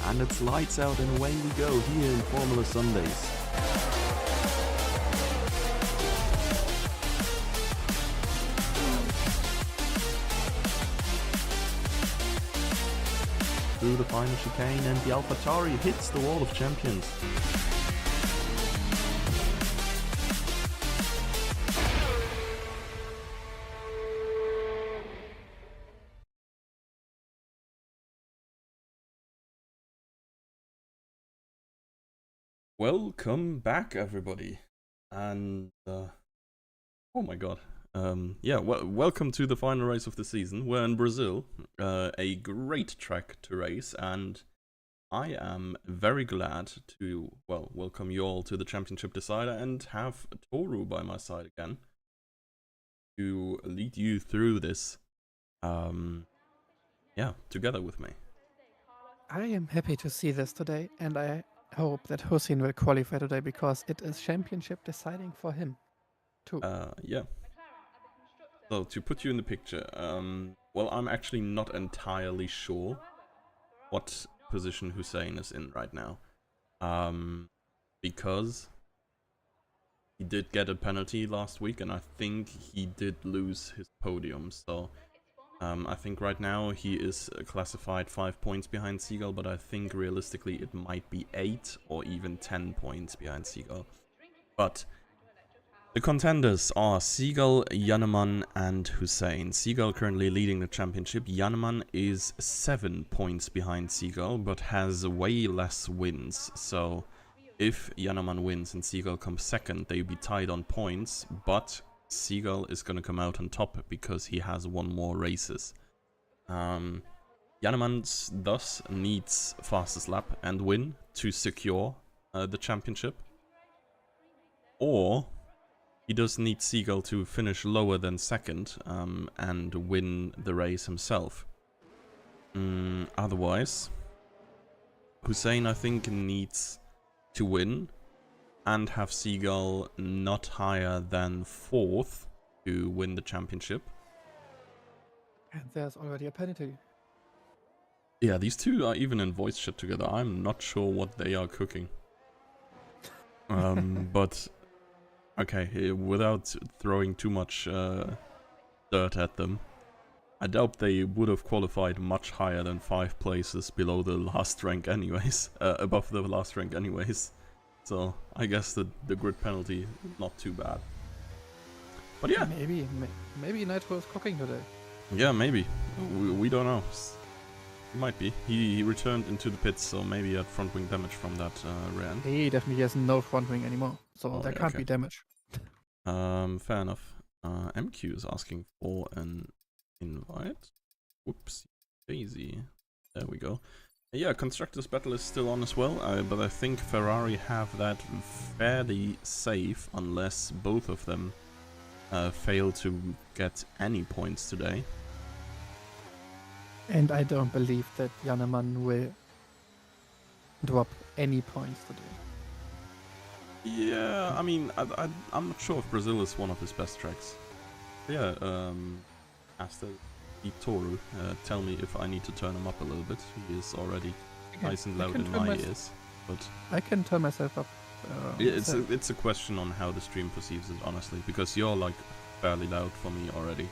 and it's lights out and away we go here in Formula Sundays. Through the final chicane and the AlphaTauri hits the wall of champions. Welcome back, everybody, and oh my god, welcome to the final race of the season. We're in Brazil, a great track to race, and I am very glad to welcome you all to the Championship Decider and have Toru by my side again to lead you through this, together with me. I am happy to see this today, and I hope that Hussein will qualify today because it is championship deciding for him too. Yeah. So to put you in the picture, I'm actually not entirely sure what position Hussein is in right now, because he did get a penalty last week, and I think he did lose his podium. So I think right now he is classified 5 points behind Seagull, but I think realistically it might be 8 or even 10 points behind Seagull. But the contenders are Seagull, Jannemann, and Hussein. Seagull currently leading the championship. Jannemann is 7 points behind Seagull, but has way less wins. So if Jannemann wins and Seagull comes second, they'll be tied on points, but Seagull is going to come out on top because he has won more races. Jannemann thus needs fastest lap and win to secure the championship. Or he does need Seagull to finish lower than second and win the race himself. Otherwise, Hussein, I think, needs to win and have Seagull not higher than 4th to win the championship. And there's already a penalty. Yeah, these two are even in voice chat together. I'm not sure what they are cooking. But okay, without throwing too much dirt at them, I doubt they would have qualified much higher than 5 places below the last rank anyways, above the last rank anyways. So I guess the grid penalty, not too bad. But yeah. Maybe Nitro is cooking today. Yeah, maybe. We don't know. He might be. He returned into the pits, so maybe he had front wing damage from that ran. He definitely has no front wing anymore, so there can't be damage. Fair enough. MQ is asking for an invite. Whoops, daisy. There we go. Yeah, Constructors Battle is still on as well, but I think Ferrari have that fairly safe unless both of them fail to get any points today. And I don't believe that Jannemann will drop any points today. Yeah, I mean, I'm not sure if Brazil is one of his best tracks. Yeah, Asta Toru, tell me if I need to turn him up a little bit. He is already nice and loud in my ears. But I can turn myself up. It's a question on how the stream perceives it, honestly, because you're like fairly loud for me already.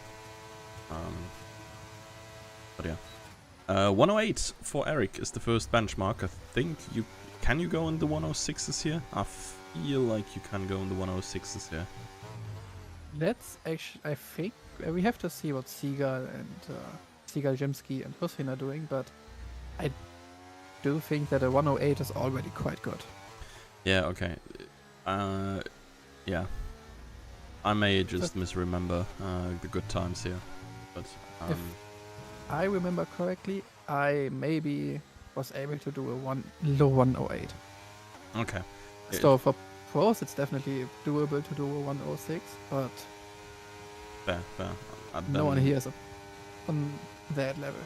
But yeah, 108 for Eric is the first benchmark. I think can you go in the 106s here? I feel like you can go in the 106s here. Let's actually, I think we have to see what Seagull and Seagull, Jimsky and Hussein are doing, but I do think that a 108 is already quite good. Yeah, okay. Yeah. I may just misremember the good times here, but if I remember correctly, I maybe was able to do a low 108. Okay. So for pros, it's definitely doable to do a 106, but fair. No one here is on that level.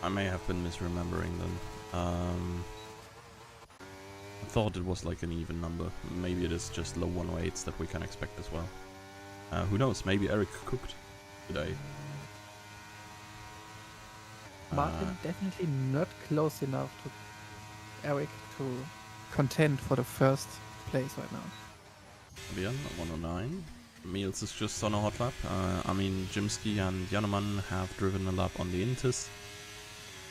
I may have been misremembering them. I thought it was like an even number. Maybe it is just low 108s that we can expect as well. Who knows? Maybe Eric cooked today. Martin definitely not close enough to Eric to contend for the first place right now. Fabian, 109. Meals is just on a hot lap. I mean, Jimsky and Janeman have driven a lap on the Intis.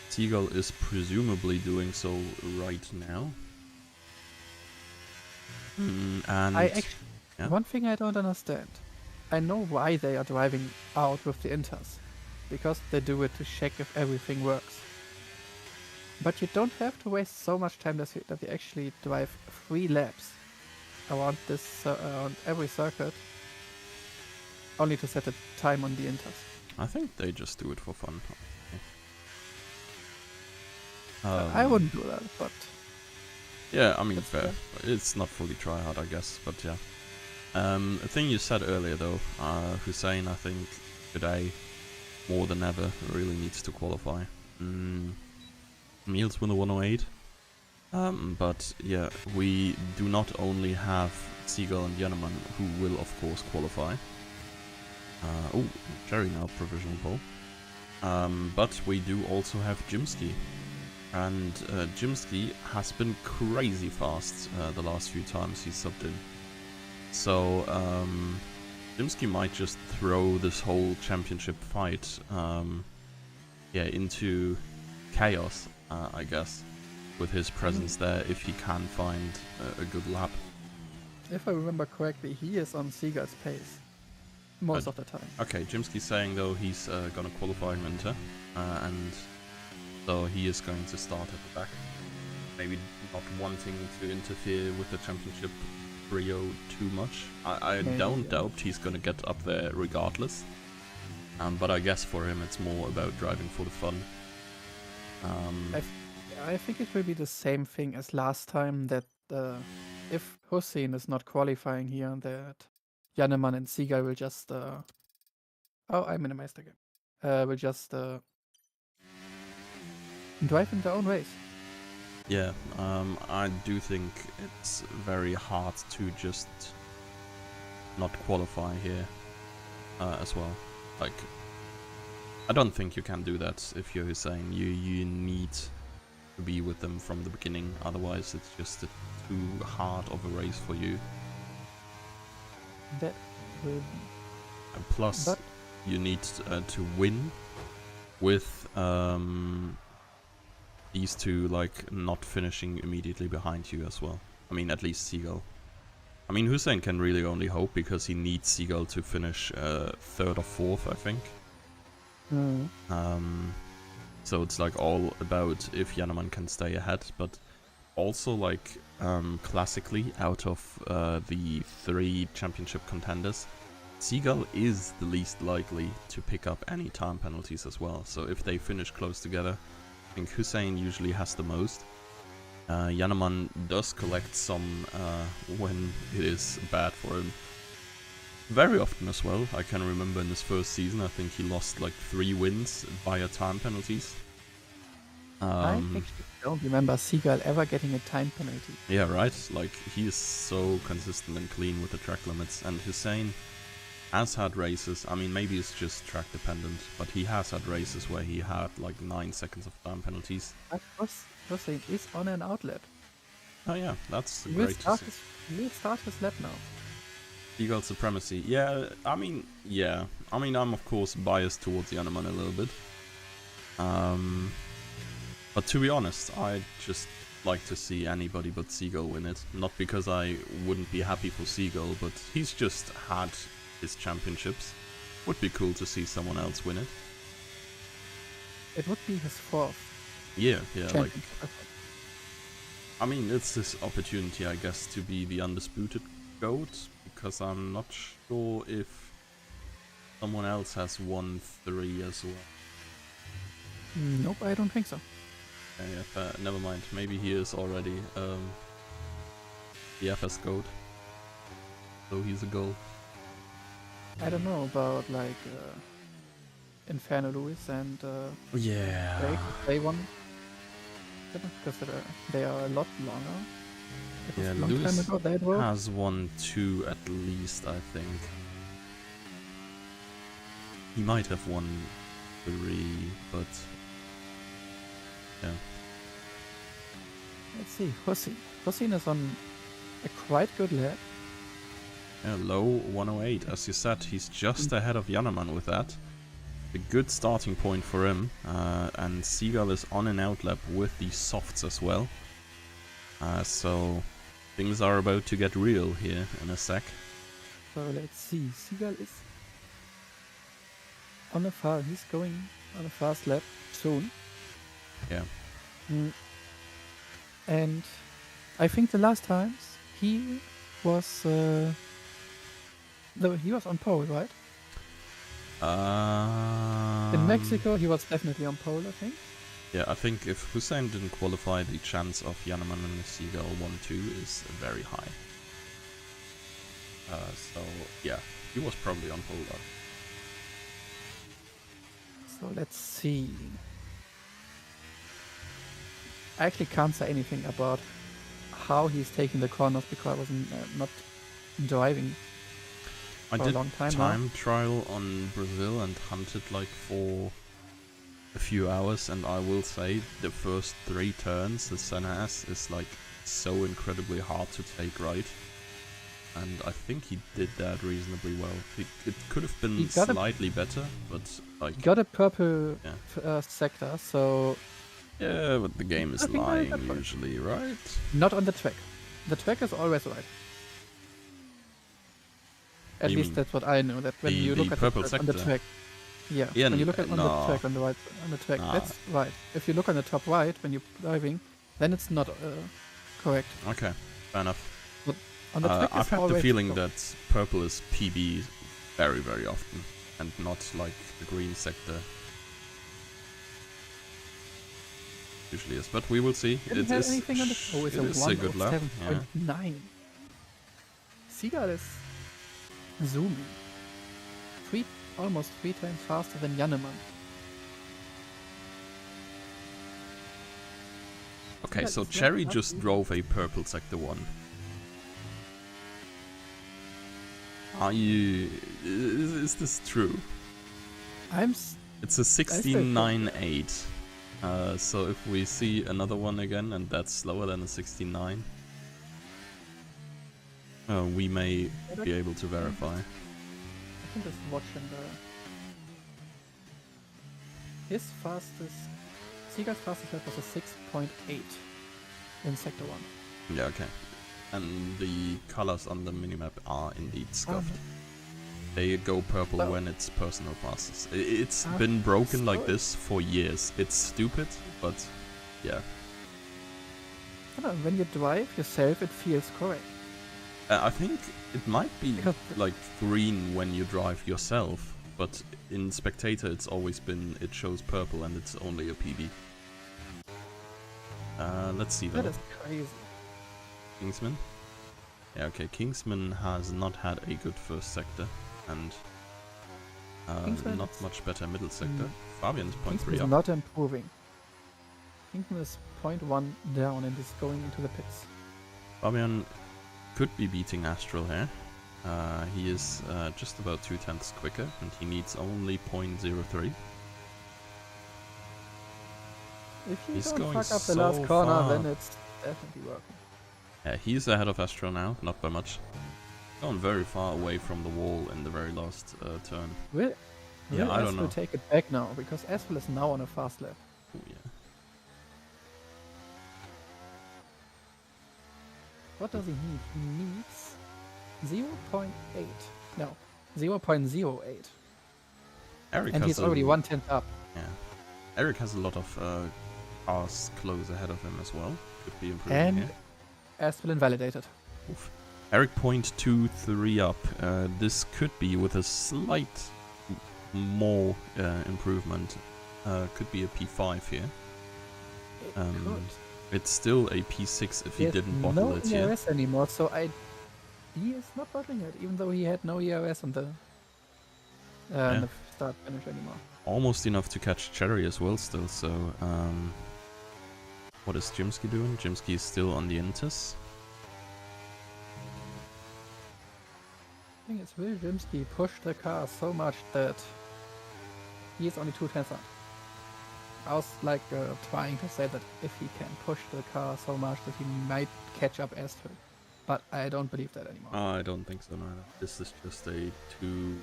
Seagull is presumably doing so right now. And yeah. One thing I don't understand. I know why they are driving out with the Inters, because they do it to check if everything works. But you don't have to waste so much time that you actually drive 3 laps around around every circuit, only to set a time on the Inters. I think they just do it for fun. I wouldn't do that, but yeah, I mean, fair. It's not fully tryhard, I guess, but yeah. A thing you said earlier, though, Hussein, I think today, more than ever, really needs to qualify. Meals with a 108. But yeah, we do not only have Seagull and Janeman, who will, of course, qualify. Oh, Jerry now provisional pole. But we do also have Jimsky. And Jimsky has been crazy fast the last few times he's subbed in. So Jimsky might just throw this whole championship fight into chaos, I guess, with his presence there if he can find a good lap. If I remember correctly, he is on Seagull's pace most of the time. Okay, Jimsky's saying though he's gonna qualify in winter, and so he is going to start at the back. Maybe not wanting to interfere with the championship trio too much. I don't doubt he's gonna get up there regardless. But I guess for him it's more about driving for the fun. I think it will be the same thing as last time, that if Hussein is not qualifying here, that Janeman and Seagull will just oh, I minimized again. Will just drive in their own race. Yeah, I do think it's very hard to just not qualify here as well. Like, I don't think you can do that if you're Hussein. You need to be with them from the beginning, otherwise it's just too hard of a race for you. That will be. And plus, you need to win with these two, like, not finishing immediately behind you as well. I mean, at least Seagull. I mean, Hussein can really only hope, because he needs Seagull to finish 3rd or 4th, I think. So it's like all about if Janeman can stay ahead, but also like classically out of the 3 championship contenders, Seagull is the least likely to pick up any time penalties as well. So if they finish close together, I think Hussein usually has the most. Janeman does collect some when it is bad for him. Very often as well. I can remember in his first season, I think he lost like 3 wins via time penalties. I actually don't remember Seagull ever getting a time penalty. Yeah, right? Like, he is so consistent and clean with the track limits, and Hussein has had races, I mean, maybe it's just track dependent, but he has had races where he had like 9 seconds of time penalties. But Hussein is on an outlet. Oh yeah, that's great to see. He will start his lap now. Seagull supremacy. Yeah, I mean, I'm of course biased towards Janeman a little bit. But to be honest, I'd just like to see anybody but Seagull win it. Not because I wouldn't be happy for Seagull, but he's just had his championships. Would be cool to see someone else win it. It would be his 4th. Yeah, like, championship. I mean, it's his opportunity, I guess, to be the undisputed GOAT, because I'm not sure if someone else has won 3 as well. Nope, I don't think so. Yeah, never mind. Maybe he is already the FS GOAT. So he's a goal. I don't know about like Inferno Lewis and yeah. Drake. They won because they are a lot longer. It was Yeah, a long Lewis time ago they drove. has won 2 at least, I think. He might have won 3, but Yeah. Let's see, Hussein. Hussein is on a quite good lap. Yeah, low 108. As you said, he's just ahead of Jannemann with that. A good starting point for him. And Seagull is on an out lap with the softs as well. So things are about to get real here in a sec. So let's see. Seagull is he's going on a fast lap soon. Yeah. And I think the last times he was he was on pole, right? In Mexico he was definitely on pole, I think. Yeah, I think if Hussein didn't qualify, the chance of Jannemann and Seagull 1-2 is very high. So yeah, he was probably on pole though. So let's see. I actually can't say anything about how he's taking the corners because I was not driving I for did a long time time trial on Brazil and hunted like for a few hours, and I will say the first 3 turns the Senna S is like so incredibly hard to take right. And I think he did that reasonably well. It could have been slightly better, but like... He got a purple sector, so... Yeah, but the game is lying usually, right? Not on the track. The track is always right. At least that's what I know. That when you look at on the track, yeah, when you look at on the track on the track, that's right. If you look on the top right when you're driving, then it's not correct. Okay, fair enough. But on the track, I've had the feeling that purple is PB very, very often, and not like the green sector usually is. But we will see. It is anything on the it's a good lap. 7.9. Seagull is zooming. Almost 3 times faster than Jannemann. Okay, so Cherry just drove a purple sector 1. Are you... Is this true? It's a 16.98. So if we see another one again and that's slower than a 16.9, we may be able to verify. I think just watching Seagull's fastest lap was a 6.8 in sector 1. Yeah, okay. And the colors on the minimap are indeed scuffed. They go purple when it's personal fastest. It's been broken like this for years. It's stupid, but yeah. I don't know, when you drive yourself, it feels correct. I think it might be like green when you drive yourself, but in spectator it's always been, it shows purple and it's only a PB. Let's see though. That is crazy. Kingsman? Yeah, okay, Kingsman has not had a good first sector, and not much better middle sector. Fabian's 0.3 up. Not improving. Kingsman is 0.1 down and is going into the pits. Fabian could be beating Astral here. He is just about 0.2 quicker, and he needs only 0.03. If you don't fuck up the last corner, then it's definitely working. Yeah, he's ahead of Astral now, not by much. Gone very far away from the wall in the very last turn. Will I don't know. Take it back now, because Astral is now on a fast lap. Oh, yeah. What does he need? He needs 0.8. No, 0.08. Eric and he's already 1/10 up. Yeah. Eric has a lot of cars close ahead of him as well. Could be improving and here. Astral invalidated. Oof. Eric 0.23 up. This could be with a slight more improvement. Could be a P5 here. It's still a P6 if he didn't bottle it here. No ERS anymore, so he is not bottling it, even though he had no ERS on the start finish anymore. Almost enough to catch Cherry as well still, so what is Jimsky doing? Jimsky is still on the Intis. I think it's Will Jimsky pushed the car so much that he is only 2/10 up. I was like trying to say that if he can push the car so much that he might catch up Astral, but I don't believe that anymore. I don't think so neither. This is just a too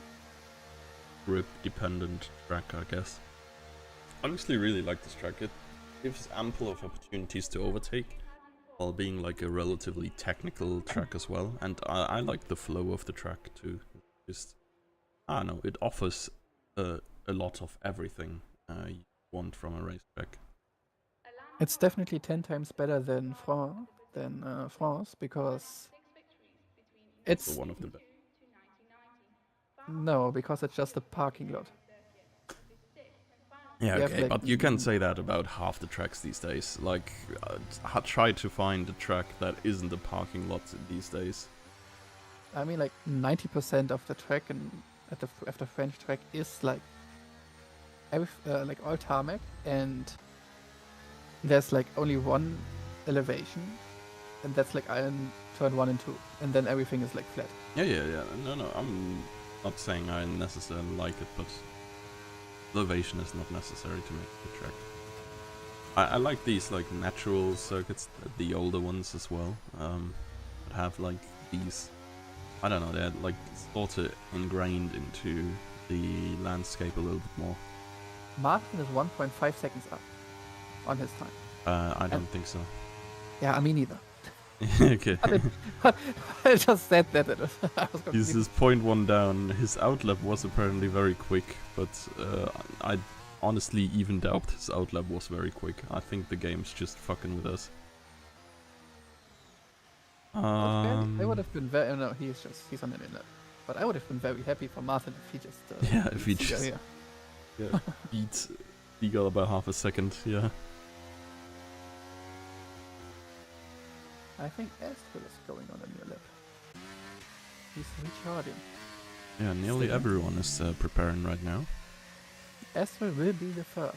grip dependent track, I guess. I honestly really like this track. It gives ample of opportunities to overtake while being like a relatively technical track as well. And I like the flow of the track too. Just, I don't know, it offers a lot of everything you want from a racetrack. It's definitely 10 times better than France because it's So one of the best. no, because it's just a parking lot. Yeah, You have, okay, like, but you can say that about half the tracks these days. Like, try to find a track that isn't a parking lot these days. I mean, like 90% of the track and at the French track is like like all tarmac, and there's like only one elevation, and that's like in turn 1 and 2, and then everything is like flat. Yeah. No, I'm not saying I necessarily like it, but elevation is not necessary to make the track. I like these like natural circuits, the older ones as well, that have like these, I don't know, they're like sort of ingrained into the landscape a little bit more. Martin is 1.5 seconds up on his time. I don't think so. Yeah, I mean neither. Okay. I just said that. I was He's confused. his 0.1 down. His outlap was apparently very quick, but I honestly even doubt his outlap was very quick. I think the game's just fucking with us. I would have been very. No, he's on an inlet. But I would have been very happy for Martin if he just. Yeah, if he beat Seagal just here. yeah, beat Seagal by half a second. Yeah. I think Astral is going on a new lap. He's recharging. Yeah, nearly Still. everyone is preparing right now. Astral will be the first.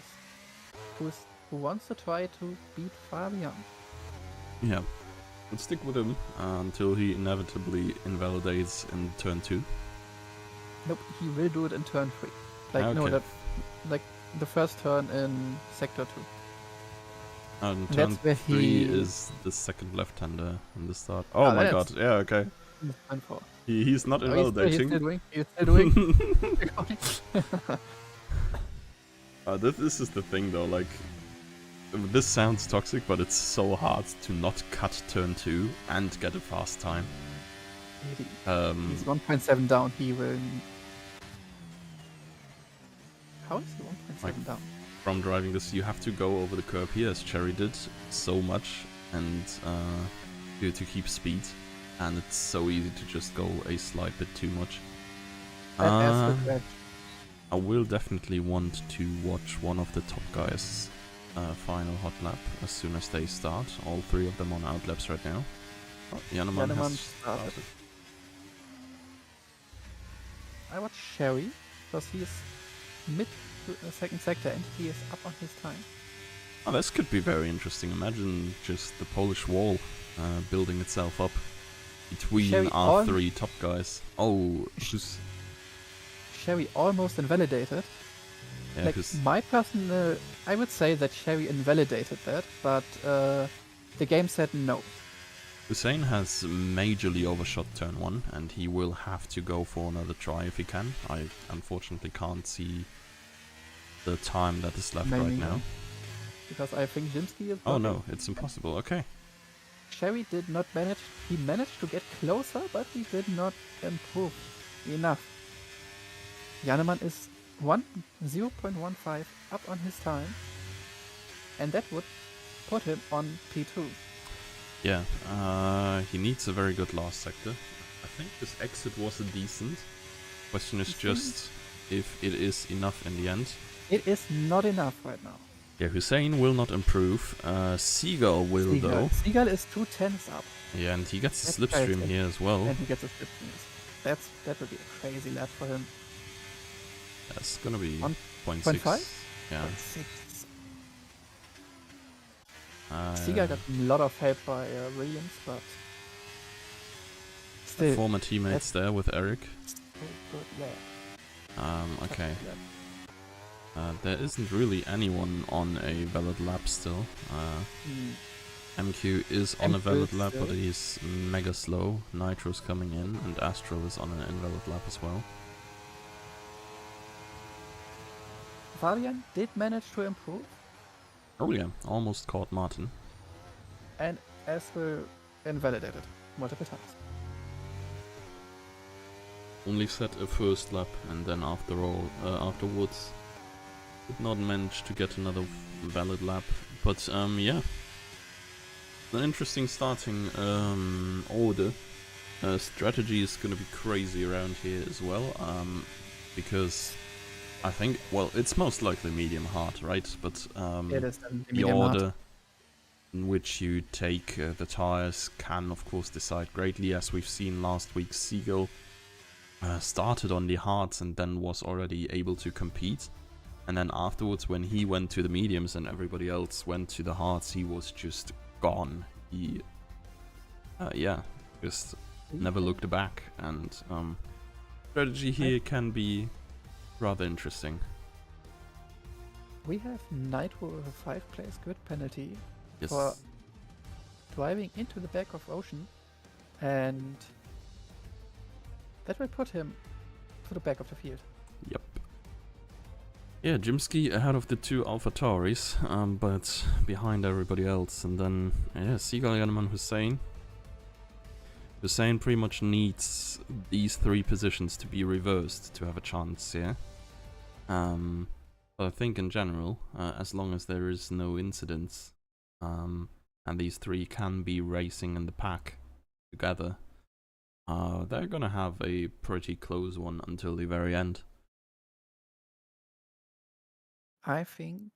Who wants to try to beat Fabian? Yeah. We'll stick with him until he inevitably invalidates in turn 2. Nope, he will do it in turn 3. Like no, Okay. that like the first turn in sector 2. And That's turn where 3 he- is the second left-hander in the start. Oh Ah, my that's- god, yeah, okay. Turn 4. He's not Oh, he's invalidating. still doing. This is the thing though, like, this sounds toxic, but it's so hard to not cut turn 2 and get a fast time. He's 1.7 down. He will. How is he 1.7 Like- down? From driving this, you have to go over the curb here, as Cherry did, so much, and to keep speed, and it's so easy to just go a slight bit too much. That Uh, Astral crash. I will definitely want to watch one of the top guys' final hot lap as soon as they start. All 3 of them on outlaps right now. Oh, Janneman Janneman has started. started. I watch Sherry because he's mid second sector and he is up on his time. Oh, this could be very interesting. Imagine just the Polish wall building itself up between Sherry our on- 3 top guys. Oh, who's... Sherry almost invalidated. Yeah, Like who's... my personal, I would say that Sherry invalidated that, but the game said no. Hussein has majorly overshot turn 1, and he will have to go for another try if he can. I unfortunately can't see the time that is left right Maybe now. not. Because I think Jimsky is. Oh blocking. no, it's impossible. Okay. Sherry did not manage. He managed to get closer, but he did not improve enough. Janneman is 0.15 up on his time, and that would put him on P2. Yeah, he needs a very good last sector. I think this exit was a decent. Question is just if it is enough in the end. It is not enough right now. Yeah, Hussein will not improve. Seagull will though. Seagull is 2/10 up, Yeah, and he gets a That's slipstream crazy. here as well. and he gets a 15. That would be a crazy lap for him. That's gonna be On 0.6. 0.5? Yeah. 0.6. Uh, Seagull got a lot of help by Williams, but still, former teammates there with Eric. so good lap. Okay. There isn't really anyone on a valid lap still. MQ is on a MQ valid is lap, but still- he's mega slow. Nitro's coming in, and Astral is on an invalid lap as well. Fabian did manage to improve, Oh yeah, almost caught Martin. and Astral invalidated multiple times. Only set a first lap, and then afterwards did not manage to get another valid lap. But yeah, an interesting starting order. Strategy is gonna be crazy around here as well, because I think, well, it's most likely medium hard, right? But It is the the medium hard. order in which you take the tires can, of course, decide greatly. As we've seen last week, Seagull started on the hards and then was already able to compete. And then afterwards, when he went to the mediums and everybody else went to the hards, he was just gone. He, yeah, just never looked back. And strategy here can be rather interesting. We have Nitro with a 5-place grid penalty Yes. for driving into the back of Ocean, and that will put him to the back of the field. Yep. Yeah, Jimsky ahead of the two AlphaTauris, but behind everybody else. And then, yeah, Seagull, Yaneman, Hussein. Hussein pretty much needs these three positions to be reversed to have a chance, yeah. But I think in general, as long as there is no incidents, and these three can be racing in the pack together, they're gonna have a pretty close one until the very end. I think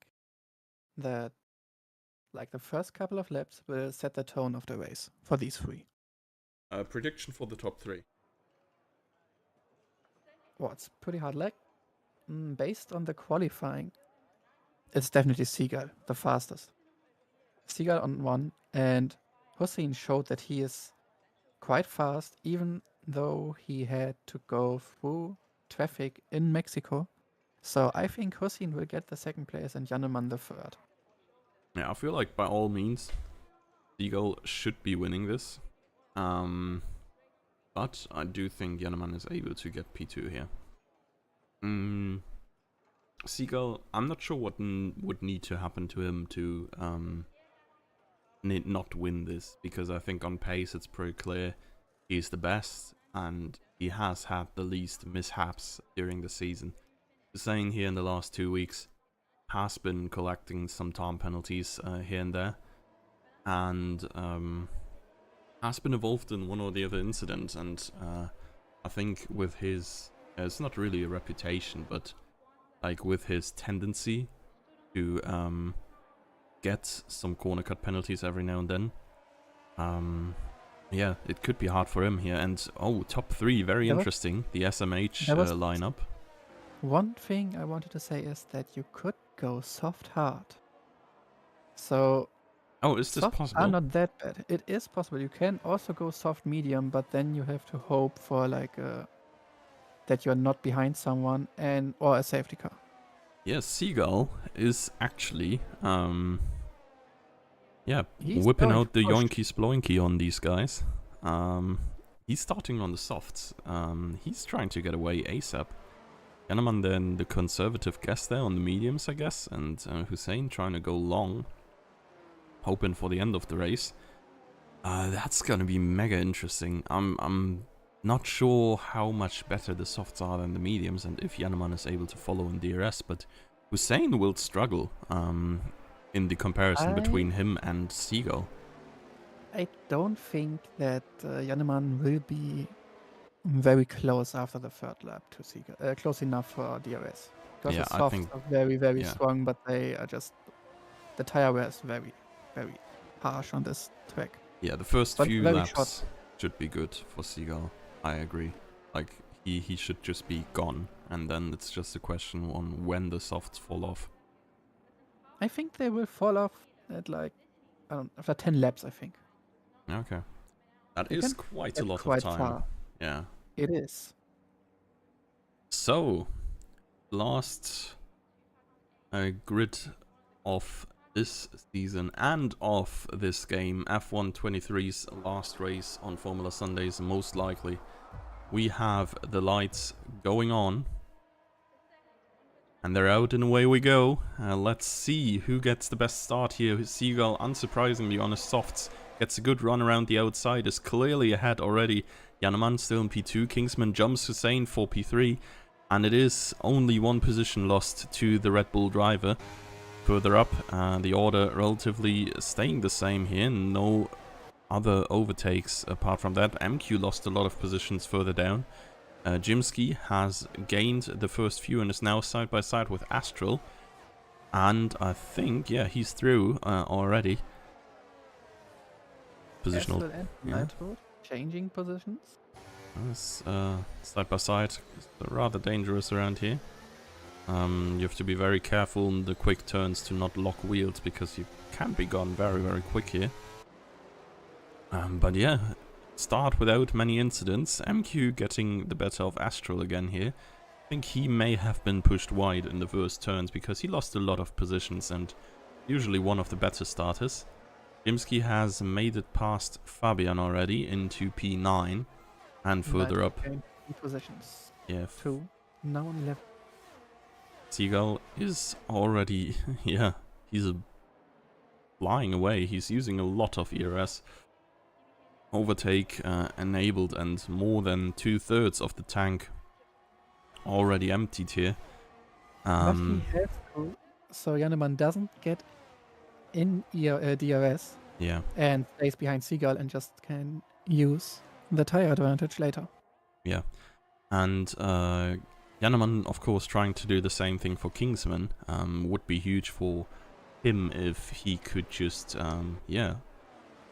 that like the first couple of laps will set the tone of the race for these three. Prediction for the top three. Well, it's pretty hard lag. Based on the qualifying, it's definitely Seagull, the fastest. Seagull on 1, and Hussein showed that he is quite fast, even though he had to go through traffic in Mexico. So I think Hussein will get the second place and Jannemann the third. Yeah, I feel like by all means, Seagull should be winning this. But I do think Yaneman is able to get P2 here. Seagull, I'm not sure what would need to happen to him to not win this, because I think on pace it's pretty clear he's the best, and he has had the least mishaps during the season. Saying here in the last 2 weeks, has been collecting some time penalties here and there, and has been involved in one or the other incident. And I think with his, it's not really a reputation, but like with his tendency to get some corner cut penalties every now and then, yeah, it could be hard for him here. And oh, top 3, very interesting, the SMH lineup. One thing I wanted to say is that you could go soft hard. So oh, is this soft possible? are not that bad. It is possible. You can also go soft medium, but then you have to hope for like that you're not behind someone and or a safety car. Yes, Seagull is actually yeah, He's whipping going out the for yoinky sploinky on these guys. He's starting on the softs. He's trying to get away ASAP. Yaneman then the conservative guess there on the mediums, I guess, and Hussein trying to go long, hoping for the end of the race. That's gonna be mega interesting. I'm not sure how much better the softs are than the mediums, and if Yaneman is able to follow in DRS, but Hussein will struggle in the comparison between him and Seagull. I don't think that Jannemann will be very close after the third lap to Seagull. Close enough for DRS. Because Yeah, the I softs think- are very, very yeah. strong, but they are just... The tire wear is very, very harsh on this track. Yeah, the first But few very laps short. should be good for Seagull. I agree. Like, he should just be gone, and then it's just a question on when the softs fall off. I think they will fall off at like... after 10 laps, I think. Okay. That They is can quite a get lot of quite time. far. Yeah. It is. So, last grid of this season and of this game, F1 23's last race on Formula Sundays, most likely. We have the lights going on, and they're out and away we go. Let's see who gets the best start here. Seagull, unsurprisingly on his softs, gets a good run around the outside, is clearly ahead already. Yannemann still in P2, Kingsman jumps Hussein for P3, and it is only one position lost to the Red Bull driver. Further up, the order relatively staying the same here, no other overtakes apart from that. MQ lost a lot of positions further down. Jimsky has gained the first few and is now side by side with Astral. And I think, yeah, he's through already. Positional. Astral and Nightwood changing positions. Side by side, it's rather dangerous around here. You have to be very careful in the quick turns to not lock wheels, because you can be gone very, very quick here. But yeah, start without many incidents. MQ getting the better of Astral again here. I think he may have been pushed wide in the first turns because he lost a lot of positions and usually one of the better starters. Jimsky has made it past Fabian already into P9 and further up. Positions. Yeah. 2. Now on 11. Seagull is already, yeah, he's flying away. He's using a lot of ERS. Overtake enabled, and more than 2/3 of the tank already emptied here. But he has to, so Yannemann doesn't get in DRS. Yeah. And stays behind Seagull and just can use the tire advantage later. Yeah. And Yannemann, of course, trying to do the same thing for Kingsman would be huge for him if he could just, yeah,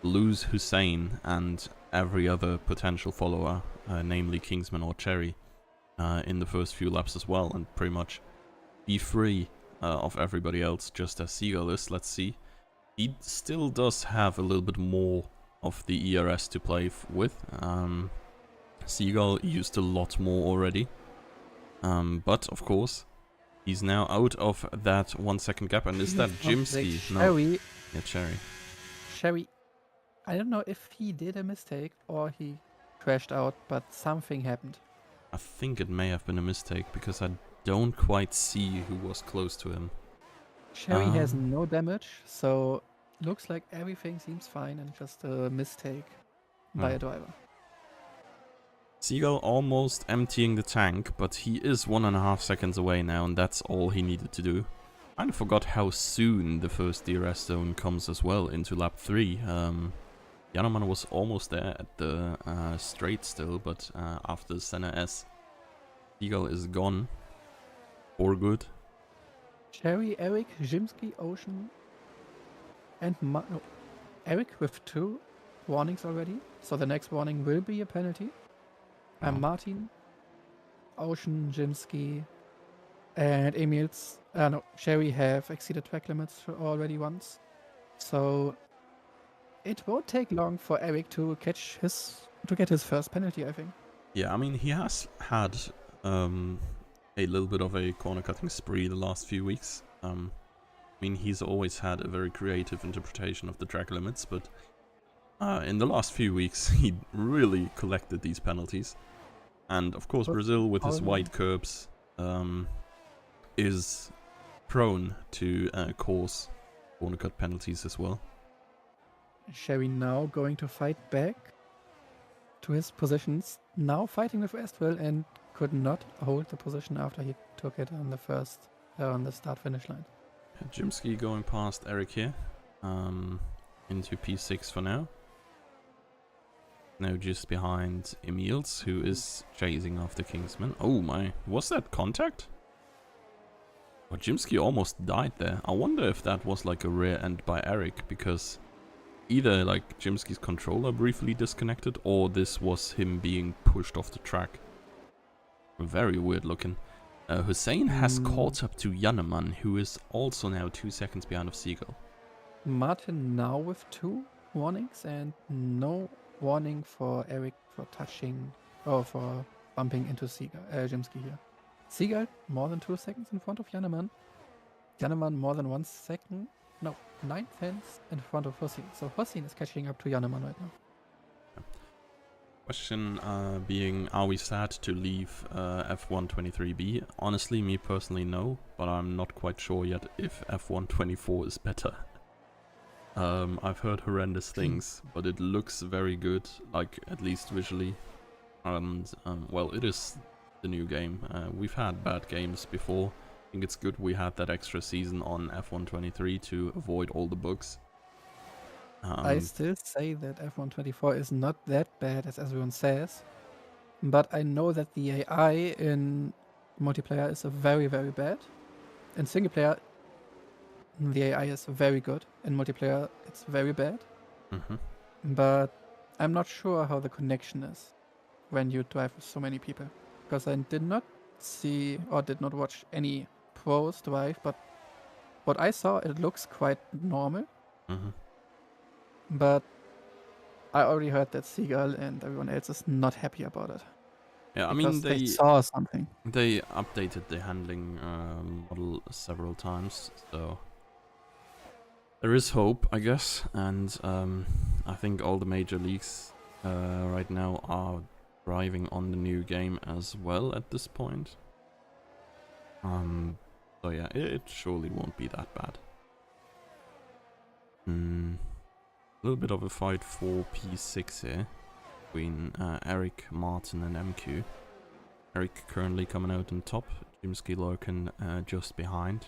lose Hussein and every other potential follower, namely Kingsman or Cherry, in the first few laps as well, and pretty much be free of everybody else, just as Seagull is. Let's see. He still does have a little bit more of the ERS to play with. Seagull used a lot more already. But, of course, he's now out of that 1 second gap. And is that Jimsky? No. Cherry. Yeah, Cherry. Cherry. I don't know if he did a mistake or he crashed out, but something happened. I think it may have been a mistake because I don't quite see who was close to him. Cherry has no damage, so looks like everything seems fine and just a mistake by a driver. Seagull almost emptying the tank, but he is 1.5 seconds away now, and that's all he needed to do. I kind of forgot how soon the first DRS zone comes as well into lap 3. Yannemann was almost there at the straight still, but after Senna S, Seagull is gone for good. Cherry, Eric, Jimsky, Ocean, and Eric with 2 warnings already, so the next warning will be a penalty. And Martin, Ocean, Jimsky, and Emil's, Cherry have exceeded track limits already once, so it won't take long for Eric to get his first penalty, I think. Yeah, I mean, he has had a little bit of a corner cutting spree the last few weeks. I mean, he's always had a very creative interpretation of the track limits, but in the last few weeks he really collected these penalties. And of course, Brazil with his wide curbs is prone to cause corner cut penalties as well. Cherry now going to fight back to his positions, now fighting with Astral, and could not hold the position after he took it on the start-finish line. Jimsky going past Eric here, into P6 for now. Now just behind Emils, who is chasing after Kingsman. Oh my, was that contact? Oh, Jimsky almost died there. I wonder if that was like a rear end by Eric, because either like Jimsky's controller briefly disconnected, or this was him being pushed off the track. Very weird looking. Hussein has caught up to Yannemann, who is also now 2 seconds behind of Seagull. Martin now with 2 warnings and no warning for Eric for touching or for bumping into Jimsky here. Seagull more than 2 seconds in front of Yannemann. Janneman more than 1 second. No, 9 tenths in front of Hossein. So Hossein is catching up to Janneman right now. Question being, are we sad to leave F123B? Honestly, me personally, no, but I'm not quite sure yet if F124 is better. I've heard horrendous things, but it looks very good, like at least visually. And well, it is the new game. We've had bad games before. I think it's good we had that extra season on F123 to avoid all the bugs. I still say that F124 is not that bad as everyone says, but I know that the AI in multiplayer is very, very bad. In single player, the AI is very good. In multiplayer, it's very bad. But I'm not sure how the connection is when you drive with so many people, because I did not see or did not watch any pros drive, but what I saw, it looks quite normal. But I already heard that Seagull and everyone else is not happy about it. Yeah, I Because mean, they saw something. They updated the handling model several times, so there is hope, I guess. And I think all the major leagues right now are driving on the new game as well at this point. So yeah, it surely won't be that bad. A little bit of a fight for P6 here between Eric, Martin and MQ. Eric currently coming out on top, Jimsky Larkin just behind.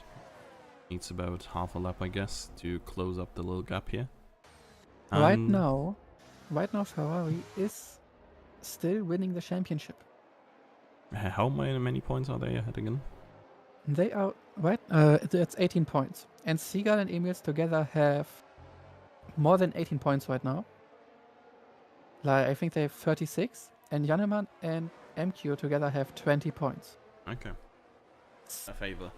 Needs about half a lap, I guess, to close up the little gap here. Right now Ferrari is still winning the championship. How many points are they ahead again? They are it's 18 points. And Seagull and Emils together have more than 18 points right now. Like, I think they have 36, and Janneman and MQ together have 20 points. Okay. A favor.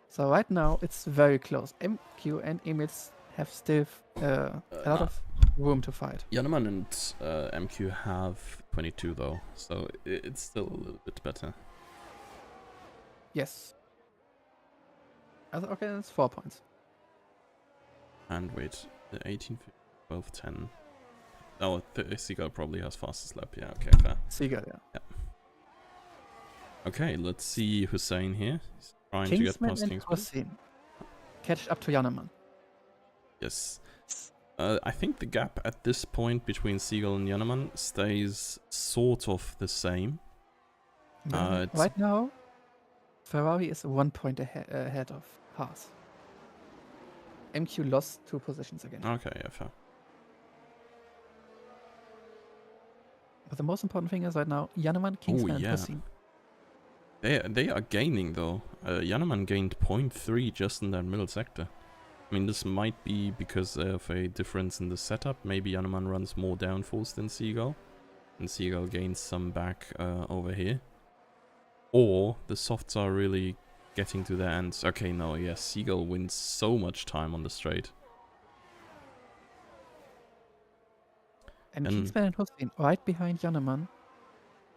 So right now it's very close. MQ and Emils have still a lot of room to fight. Janneman and MQ have 22 though, so it's still a little bit better. Yes. Okay, that's 4 points. And wait, the 18, 12, 10. Oh, Seagull probably has fastest lap. Yeah, okay, fair. Seagull, yeah. Okay, let's see Hussein here. He's trying Kingsman to get past and Kingsman. Hossein catch up to Janneman. Yes. I think the gap at this point between Seagull and Janneman stays sort of the same. Right now, Ferrari is 1 point ahead of Haas. MQ lost 2 positions again. Okay, yeah, fair. But the most important thing is right now, Janneman, Kingsman, and Hossein. They are gaining though. Janneman gained 0.3 just in that middle sector. I mean, this might be because of a difference in the setup. Maybe Janneman runs more downforce than Seagull, and Seagull gains some back over here. Or the softs are really getting to their ends. Okay, no, yes, Seagull wins so much time on the straight. And Kingsman and Hossein right behind Janneman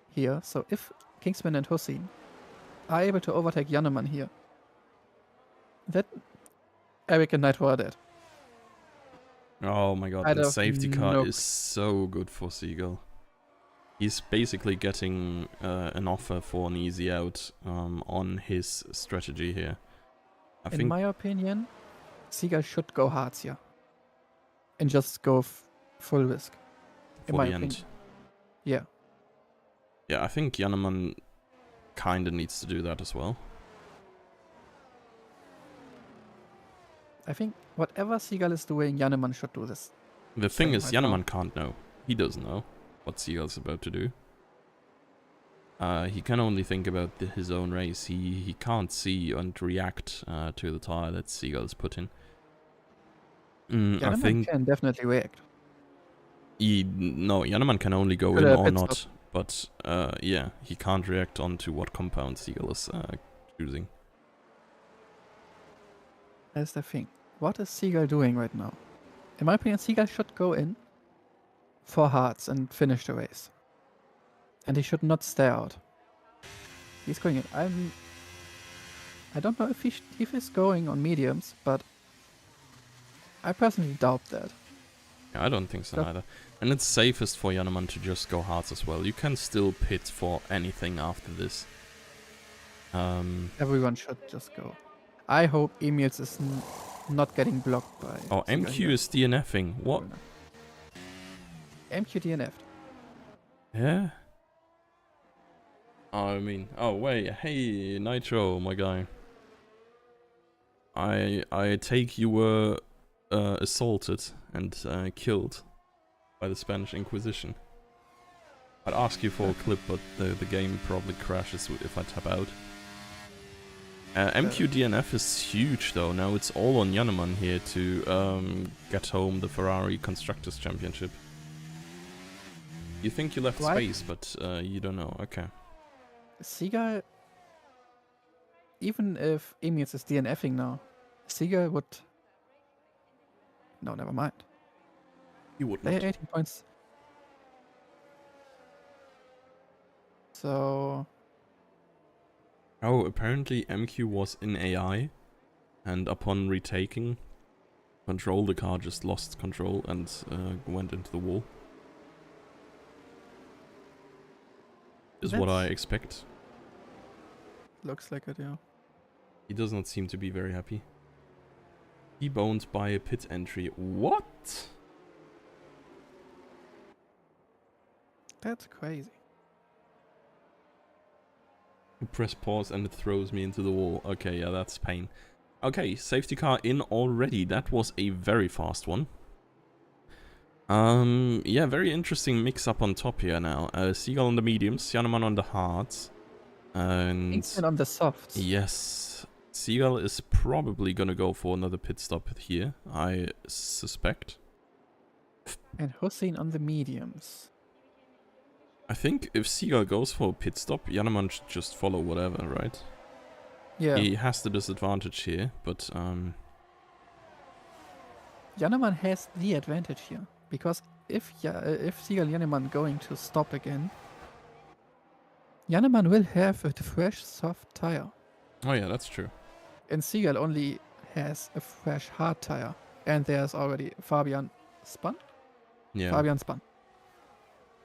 here. So if Kingsman and Hossein are able to overtake Janneman here, that Eric and Nitro are dead. Oh my god, the safety car is so good for Seagull. He's basically getting an offer for an easy out on his strategy here. In my opinion, Seagull should go hard here. And just go full risk. In my opinion. Yeah. Yeah, I think Janneman kinda needs to do that as well. I think whatever Seagull is doing, Janneman should do this. The thing is, Janneman can't know. He doesn't know what Seagull's about to do. He can only think about his own race. He can't see and react to the tire that Seagull's put in. Janneman can definitely react. No, Janneman can only go in or not. Stop. But yeah, he can't react onto what compound Seagull is choosing. That's the thing. What is Seagull doing right now? In my opinion, Seagull should go in for hearts and finish the race. And he should not stay out. He's going in. I don't know if if he's going on mediums, but I personally doubt that. Yeah, I don't think so But- either. And it's safest for Janeman to just go hards as well. You can still pit for anything after this. Everyone should just go. I hope Emils is not getting blocked by. Oh, Siga MQ here. is DNFing. What? MQ DNF'd. Yeah? Oh, I mean, oh wait, hey Nitro, my guy. I take you were assaulted and killed by the Spanish Inquisition. I'd ask you for a clip, but the game probably crashes if I tap out. MQ DNF is huge though. Now it's all on Janeman here to get home the Ferrari Constructors Championship. You think you left Why? space, but you don't know. Okay. Siga, even if Emils is DNFing now, Siga would. No, never mind. You would They not. 18 points. So Oh, apparently MQ was in AI, and upon retaking control, the car just lost control and went into the wall. Is what I That's- expect. looks like it, yeah. He does not seem to be very happy. Deboned by a pit entry. What? That's crazy. You press pause and it throws me into the wall. Okay, yeah, that's pain. Okay, safety car in already. That was a very fast one. Yeah, very interesting mix up on top here now. Seagull on the mediums, Janeman on the hards. And Kingston on the softs. yes, Seagull is probably gonna go for another pit stop here, I suspect. And Hussein on the mediums. I think if Seagull goes for a pit stop, Janeman should just follow whatever, right? Yeah. He has the disadvantage here, but Janeman has the advantage here. Because if Sigal Janeman going to stop again, Janeman will have a fresh soft tire. oh yeah, that's true. And Sigal only has a fresh hard tire. And there's already Fabian spun? Yeah. Fabian spun.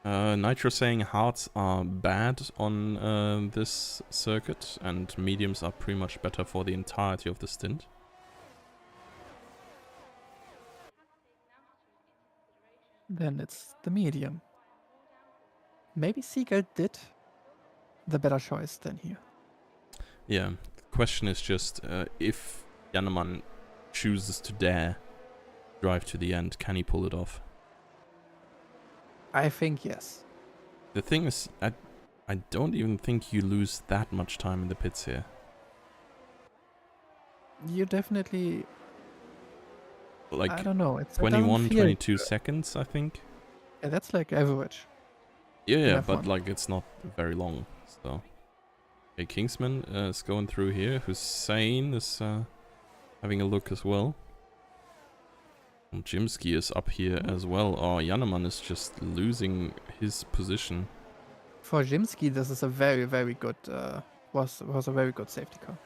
Nitro saying hards are bad on this circuit, and mediums are pretty much better for the entirety of the stint. Then it's the medium. Maybe Sigal did the better choice than here. Yeah, the question is just if Janeman chooses to dare drive to the end, can he pull it off? I think yes. The thing is, I don't even think you lose that much time in the pits here. You definitely, Like I don't know. It's 21, 22 seconds, I think. Yeah, that's like average. Yeah, F1. but like it's not very long, so. Okay, Kingsman is going through here. Hussein is having a look as well. And Jimsky is up here as well. Oh, Janeman is just losing his position. For Jimsky, this is a very, very good, was a very good safety car.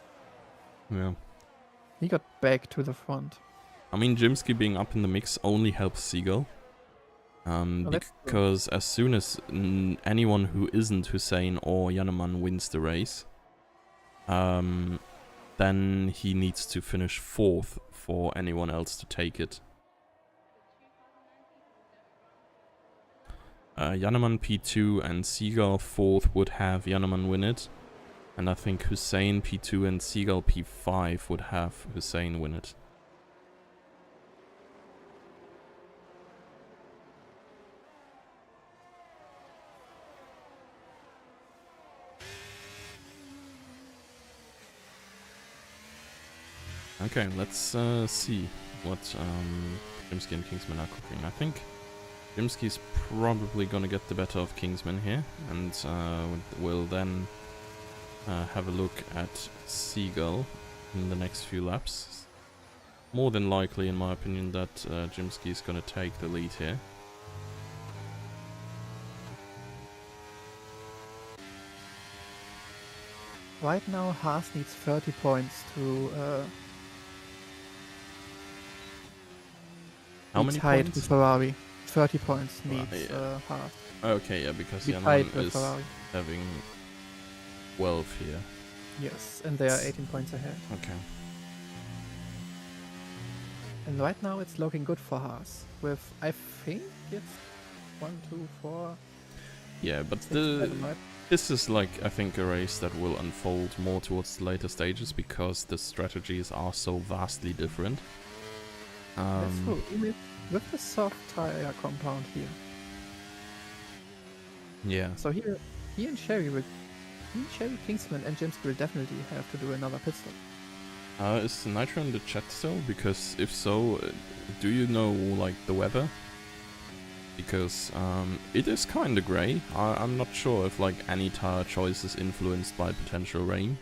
Yeah. He got back to the front. I mean, Jimsky being up in the mix only helps Seagull. that's true. Because as soon as anyone who isn't Hussein or Janeman wins the race, then he needs to finish 4th for anyone else to take it. Janeman P2 and Seagull 4th would have Janeman win it. And I think Hussein P2 and Seagull P5 would have Hussein win it. Okay, let's see what Jimsky and Kingsman are cooking. I think Jimsky's probably gonna get the better of Kingsman here, and will then have a look at Seagull in the next few laps. More than likely, in my opinion, that Jimsky is gonna take the lead here. Right now, Haas needs 30 points to How be many tied points? with Ferrari. 30 points Right, needs yeah. Haas. Okay, yeah, because Be Yanman tied with is Ferrari. having 12 here. Yes, and they are 18 points ahead. Okay. And right now it's looking good for Haas. With, I think it's 1, 2, 4, Yeah, but 6, 7, right? this is like, I think, a race that will unfold more towards the later stages because the strategies are so vastly different. That's true. Even with the soft tire compound here. Yeah. So here in Sherry, Kingsman, and Jimsky will definitely have to do another pit stop. Is Nitro in the chat still? Because if so, do you know like the weather? Because it is kind of grey. I'm not sure if like any tire choice is influenced by potential rain.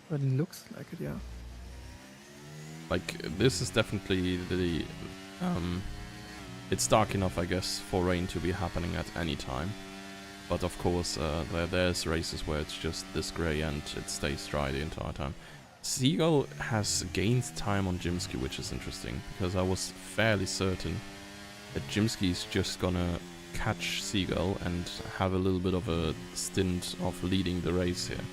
But it looks like it, yeah. Like this is definitely the it's dark enough, I guess, for rain to be happening at any time. But of course, there's races where it's just this grey and it stays dry the entire time. Seagull has gained time on Jimsky, which is interesting, because I was fairly certain that Jimsky is just gonna catch Seagull and have a little bit of a stint of leading the race here.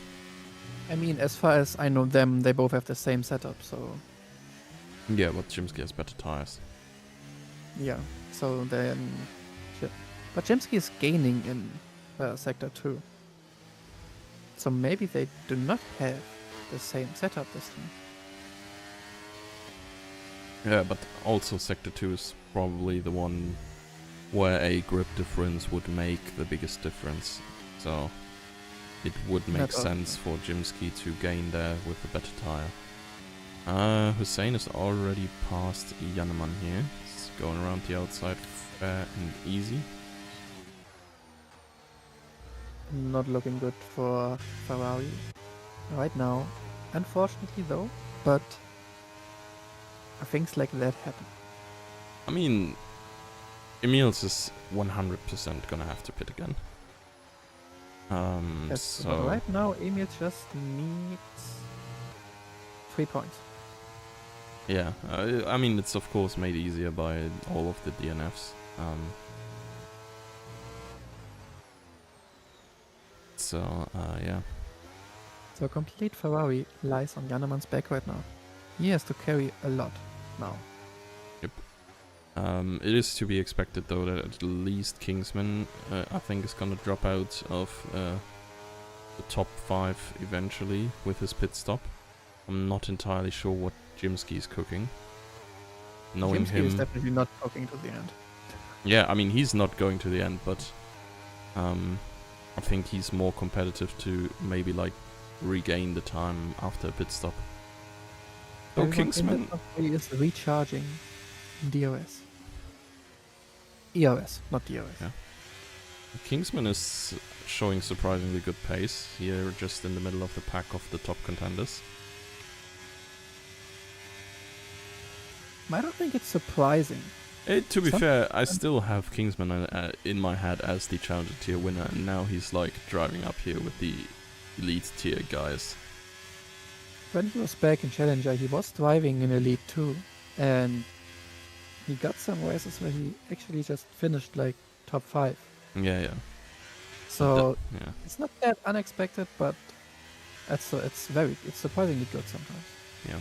I mean, as far as I know them, they both have the same setup, so Yeah, but Jimsky has better tires. yeah. So then, but Jimsky is gaining in Sector 2. So maybe they do not have the same setup this time. Yeah, but also Sector 2 is probably the one where a grip difference would make the biggest difference. So it would make Not sense for Jimsky to gain there with a better tire. Hussein is already past Yanneman here. He's going around the outside fair and easy. Not looking good for Ferrari right now, unfortunately though, but things like that happen. I mean, Emils is 100% gonna have to pit again. Yes, but So right now Emil just needs 3 points. yeah, I mean it's of course made easier by all of the DNFs. Yeah. So complete Ferrari lies on Janneman's back right now. He has to carry a lot now. It is to be expected though that at least Kingsman, I think, is gonna drop out of the top 5 eventually with his pit stop. I'm not entirely sure what Jimsky is cooking. Knowing Jimsky is him, definitely not talking to the end. yeah, I mean he's not going to the end, but I think he's more competitive to maybe like regain the time after a pit stop. Oh, Everyone in Kingsman. the top 3 is recharging DRS. ERS, not DRS. Yeah. Kingsman is showing surprisingly good pace here, just in the middle of the pack of the top contenders. I don't think it's surprising. To be fair, I still have Kingsman in my head as the Challenger tier winner, and now he's like driving up here with the Elite tier guys. When he was back in Challenger, he was driving in Elite 2, and he got some races where he actually just finished like top 5. Yeah, yeah. So Yeah. it's not that unexpected, but it's surprisingly good sometimes. Yeah.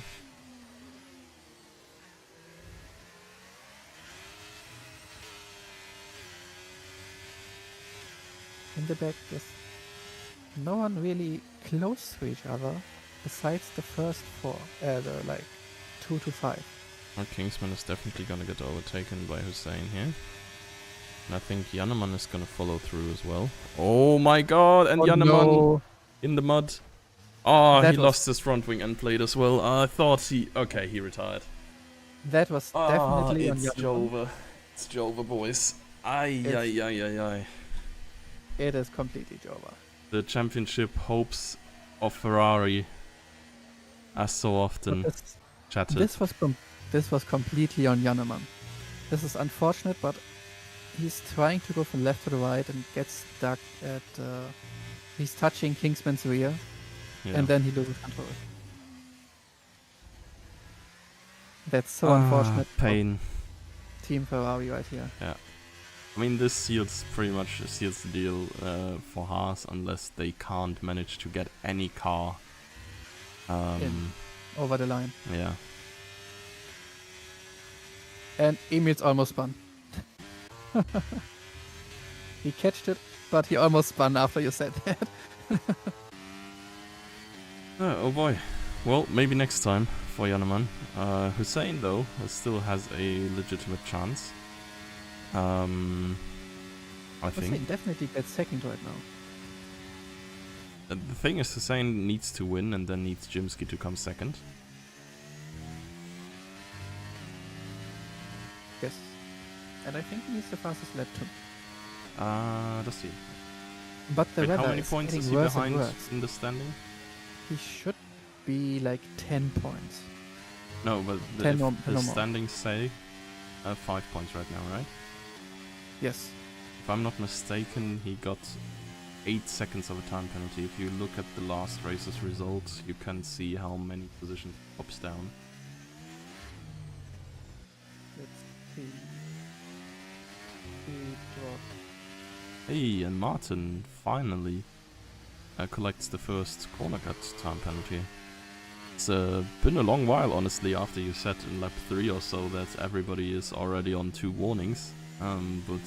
In the back, there's no one really close to each other besides the first 4, the like 2 to 5. Well, Kingsman is definitely gonna get overtaken by Hussein here. And I think Janneman is gonna follow through as well. Oh my god, and Janneman no. in the mud. Oh, That he was- lost his front wing end plate as well. I thought he retired. That was definitely on it's Janneman. Jova. It's Jova, boys. Ay, ay, ay, ay, ay. It is completely over. The championship hopes of Ferrari, as so often chatted. This was completely on Janneman. This is unfortunate, but he's trying to go from left to the right and gets stuck at. He's touching Kingsman's rear, Yeah. and then he loses control. That's so unfortunate for Pain. Team Ferrari right here. I mean, this pretty much seals the deal for Haas unless they can't manage to get any car. Over the line. Yeah. And Emil's almost spun. He catched it, but he almost spun after you said that. Oh boy. Well, maybe next time for Yanneman. Hussein, though, still has a legitimate chance. I Hussein think. definitely gets second right now. The thing is, Hussein needs to win and then needs Jimsky to come second. Yes. And I think he needs the fastest lap too. Does he? But the Wait, weather how many is points getting is he worse and behind worse. in the standing? He should be like 10 points. No, but 10 if or the more. standings say 5 points right now, right? Yes. If I'm not mistaken, he got 8 seconds of a time penalty. If you look at the last race's results, you can see how many positions he drops down. Let's see. He dropped. Hey, and Martin finally collects the first corner cut time penalty. It's been a long while, honestly, after you said in lap 3 or so that everybody is already on 2 warnings. But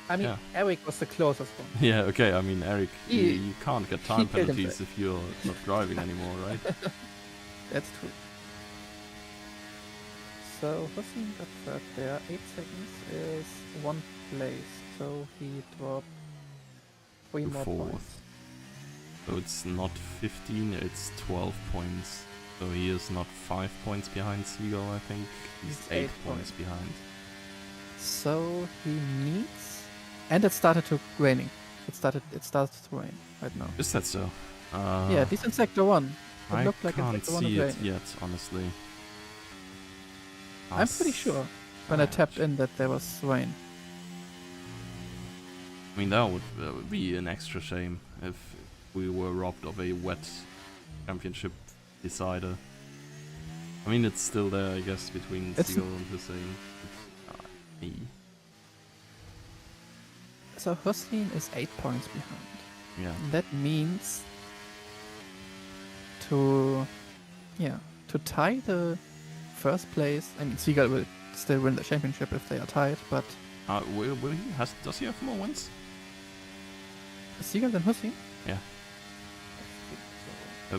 I mean, Yeah. Eric was the closest one. yeah, okay, I mean, Eric, He- you can't get he time killed penalties himself. if you're not driving anymore, right? That's true. So Hussein got third there. 8 seconds is 1 place. So he dropped 3 To more fourth. points. So it's not 15, it's 12 points. So he is not 5 points behind Seagull, I think. He's He's 8 8 points behind. So he needs, and it started to raining. It started to rain right now. Is that so? Yeah, this in sector 1. It I looked like in can't sector 1 see it it rained. yet, honestly. I'm pretty sure when I tapped in that there was rain. I mean, that would be an extra shame if we were robbed of a wet championship decider. I mean, it's still there, I guess, between It's Seagull and Hussein. Me. So Hussein is 8 points behind. Yeah. That means to tie the first place. I mean, Seagull will still win the championship if they are tied, but Will he? Does he have more wins? Seagull than Hussein? Yeah.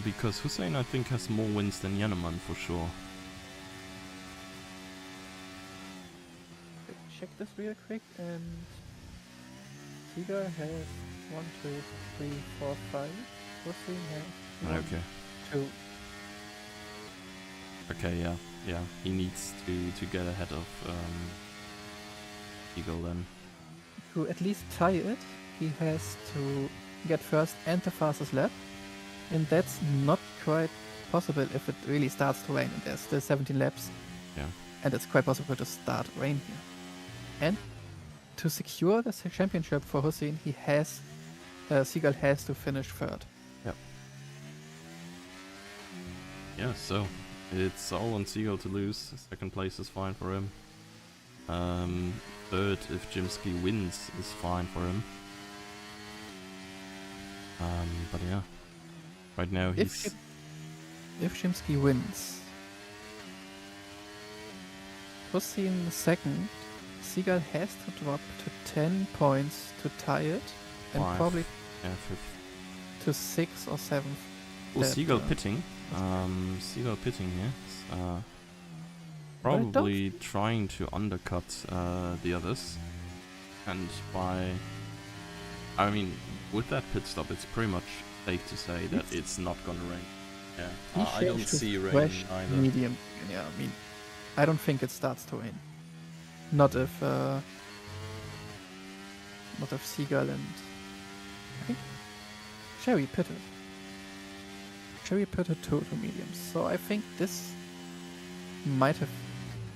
Because Hussein, I think, has more wins than Yanneman for sure. Check this real quick, and Seagull has 1, 2, 3, 4, 5. Hussein has 1, Okay. 2. Okay, yeah. He needs to get ahead of Eagle then. To at least tie it, he has to get first and the fastest lap, and that's not quite possible if it really starts to rain. And there's still 17 laps. Yeah. And it's quite possible to start rain here. And to secure the championship for Hussein, Seagull has to finish third. Yeah, so it's all on Seagull to lose. Second place is fine for him. Third, if Jimsky wins, is fine for him. But yeah, right now he's If Jimsky wins, Hussein second, Seagull has to drop to 10 points to tie it, and Five. probably fifth. to 6th or 7th. Oh, That, Seagull pitting. Seagull pitting here. But I don't Probably trying to undercut the others, and I mean, with that pit stop, it's pretty much safe to say that it's not gonna rain. Yeah, He I don't changed to see rain fresh either. medium. Yeah, I mean, I don't think it starts to rain. Not if Seagull and I think Cherry pitted. Cherry pitted to mediums. So I think this might have,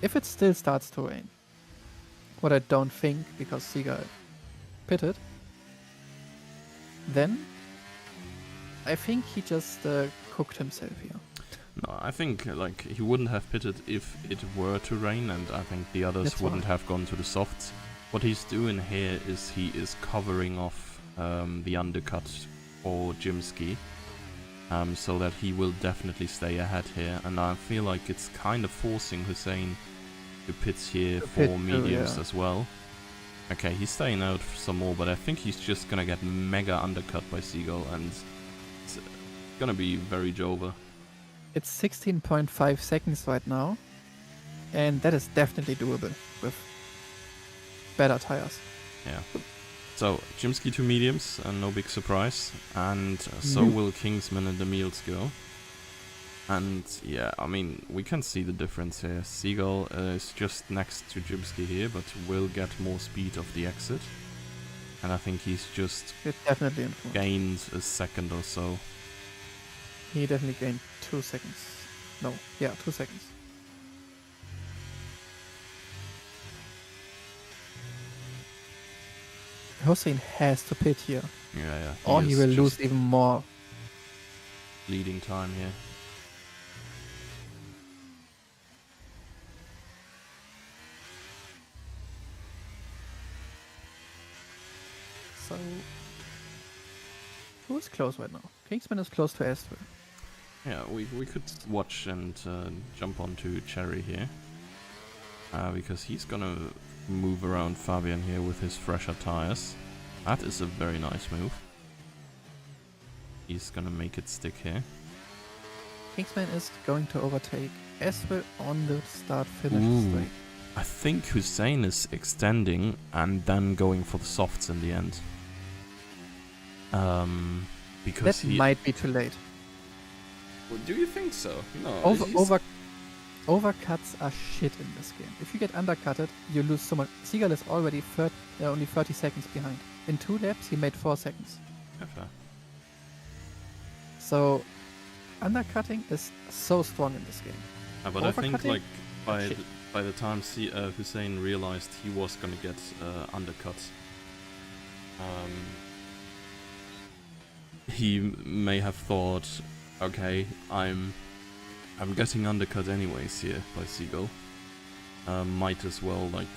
if it still starts to rain, what I don't think because Seagull pitted, then I think he just cooked himself here. No, I think like he wouldn't have pitted if it were to rain, and I think the others That's wouldn't right. have gone to the softs. What he's doing here is he is covering off the undercut for Jimsky, so that he will definitely stay ahead here. And I feel like it's kind of forcing Hussein to pit here To for pit too, mediums yeah. as well. Okay, he's staying out for some more, but I think he's just gonna get mega undercut by Seagull, and it's gonna be very Jova. It's 16.5 seconds right now, and that is definitely doable with better tires. Yeah. So, Jimsky to mediums, and no big surprise. And so Nope. will Kingsman and Emils go. And yeah, I mean, we can see the difference here. Seagull is just next to Jimsky here, but will get more speed of the exit. And I think he's just It definitely influenced. gained a second or so. He definitely gained 2 seconds. No, yeah, 2 seconds. Hossein has to pit here, Yeah. or he is will just lose even more. leading time here. So, who's close right now? Kingsman is close to Astral. Yeah, we could watch and jump onto Cherry here. Because he's gonna move around Fabian here with his fresher tires. That is a very nice move. He's gonna make it stick here. Kingsman is going to overtake Astral on the start-finish Ooh. straight. I think Hussein is extending and then going for the softs in the end. Because That he... might be too late. Do you think so? No. Overcuts are shit in this game. If you get undercutted, you lose so much. Seagull is already only 30 seconds behind. In 2 laps, he made 4 seconds. Fair. So, undercutting is so strong in this game. But I think Overcutting? like Shit. by the time Hussein realized he was gonna get undercut, he may have thought, okay, I'm getting undercut anyways here by Seagull. Might as well like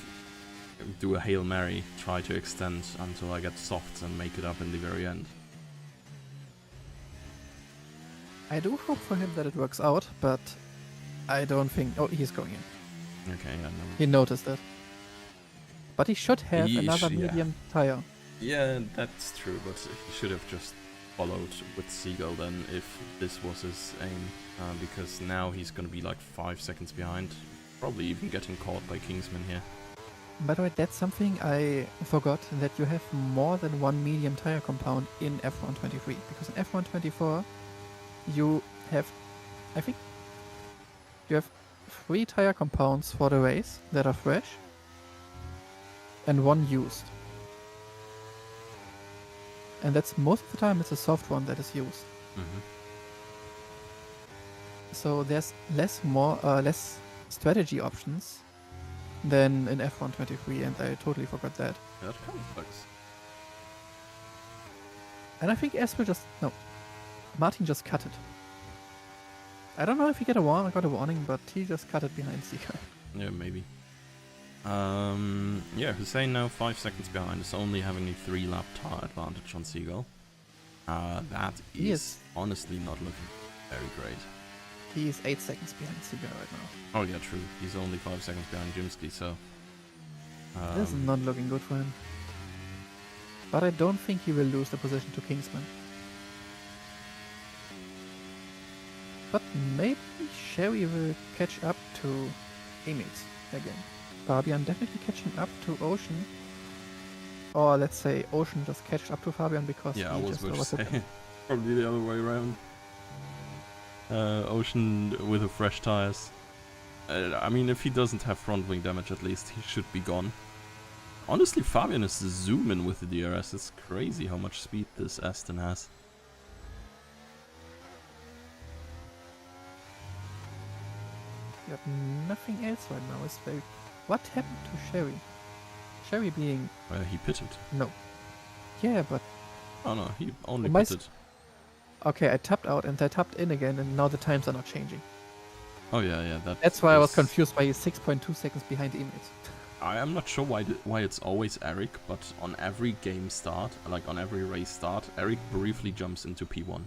do a Hail Mary, try to extend until I get softs and make it up in the very end. I do hope for him that it works out, but I don't think... Oh, he's going in. Okay, yeah, no. He noticed it. But he should have another Yeah. medium tire. Yeah, that's true, but he should have just followed with Seagull then if this was his aim, because now he's gonna be like 5 seconds behind, probably even getting caught by Kingsman here. By the way, that's something I forgot, that you have more than one medium tire compound in F123. Because in F124, you have, I think, you have 3 tire compounds for the race that are fresh, and 1 used. And that's most of the time it's a soft one that is used. Mm-hmm. So there's less strategy options than in F123, and I totally forgot that. That kind of sucks. And I think Martin just cut it. I don't know if he got a warning, but he just cut it behind Seagull. Yeah, maybe. Yeah, Hussein now 5 seconds behind, is only having a 3-lap tire advantage on Seagull. That is Yes. honestly not looking very great. He is 8 seconds behind Seagull right now. Oh yeah, true. He's only 5 seconds behind Jimsky, so... This is not looking good for him. But I don't think he will lose the position to Kingsman. But maybe Sherry will catch up to Emils again. Fabian definitely catching up to Ocean. Or let's say Ocean just catch up to Fabian because Yeah, I he was just about to overtook say, him. probably the other way around. Ocean with the fresh tires. I mean, if he doesn't have front wing damage at least, he should be gone. Honestly, Fabian is zooming with the DRS. It's crazy how much speed this Aston has. You have nothing else right now. It's very... What happened to Sherry? Sherry being... He pitted. No. Yeah, but... Oh no, he only My pitted. Okay, I tapped out and I tapped in again, and now the times are not changing. Oh yeah, That's why I was is- confused why he's 6.2 seconds behind Emils. I am not sure why it's always Eric, but on every game start, like on every race start, Eric briefly jumps into P1.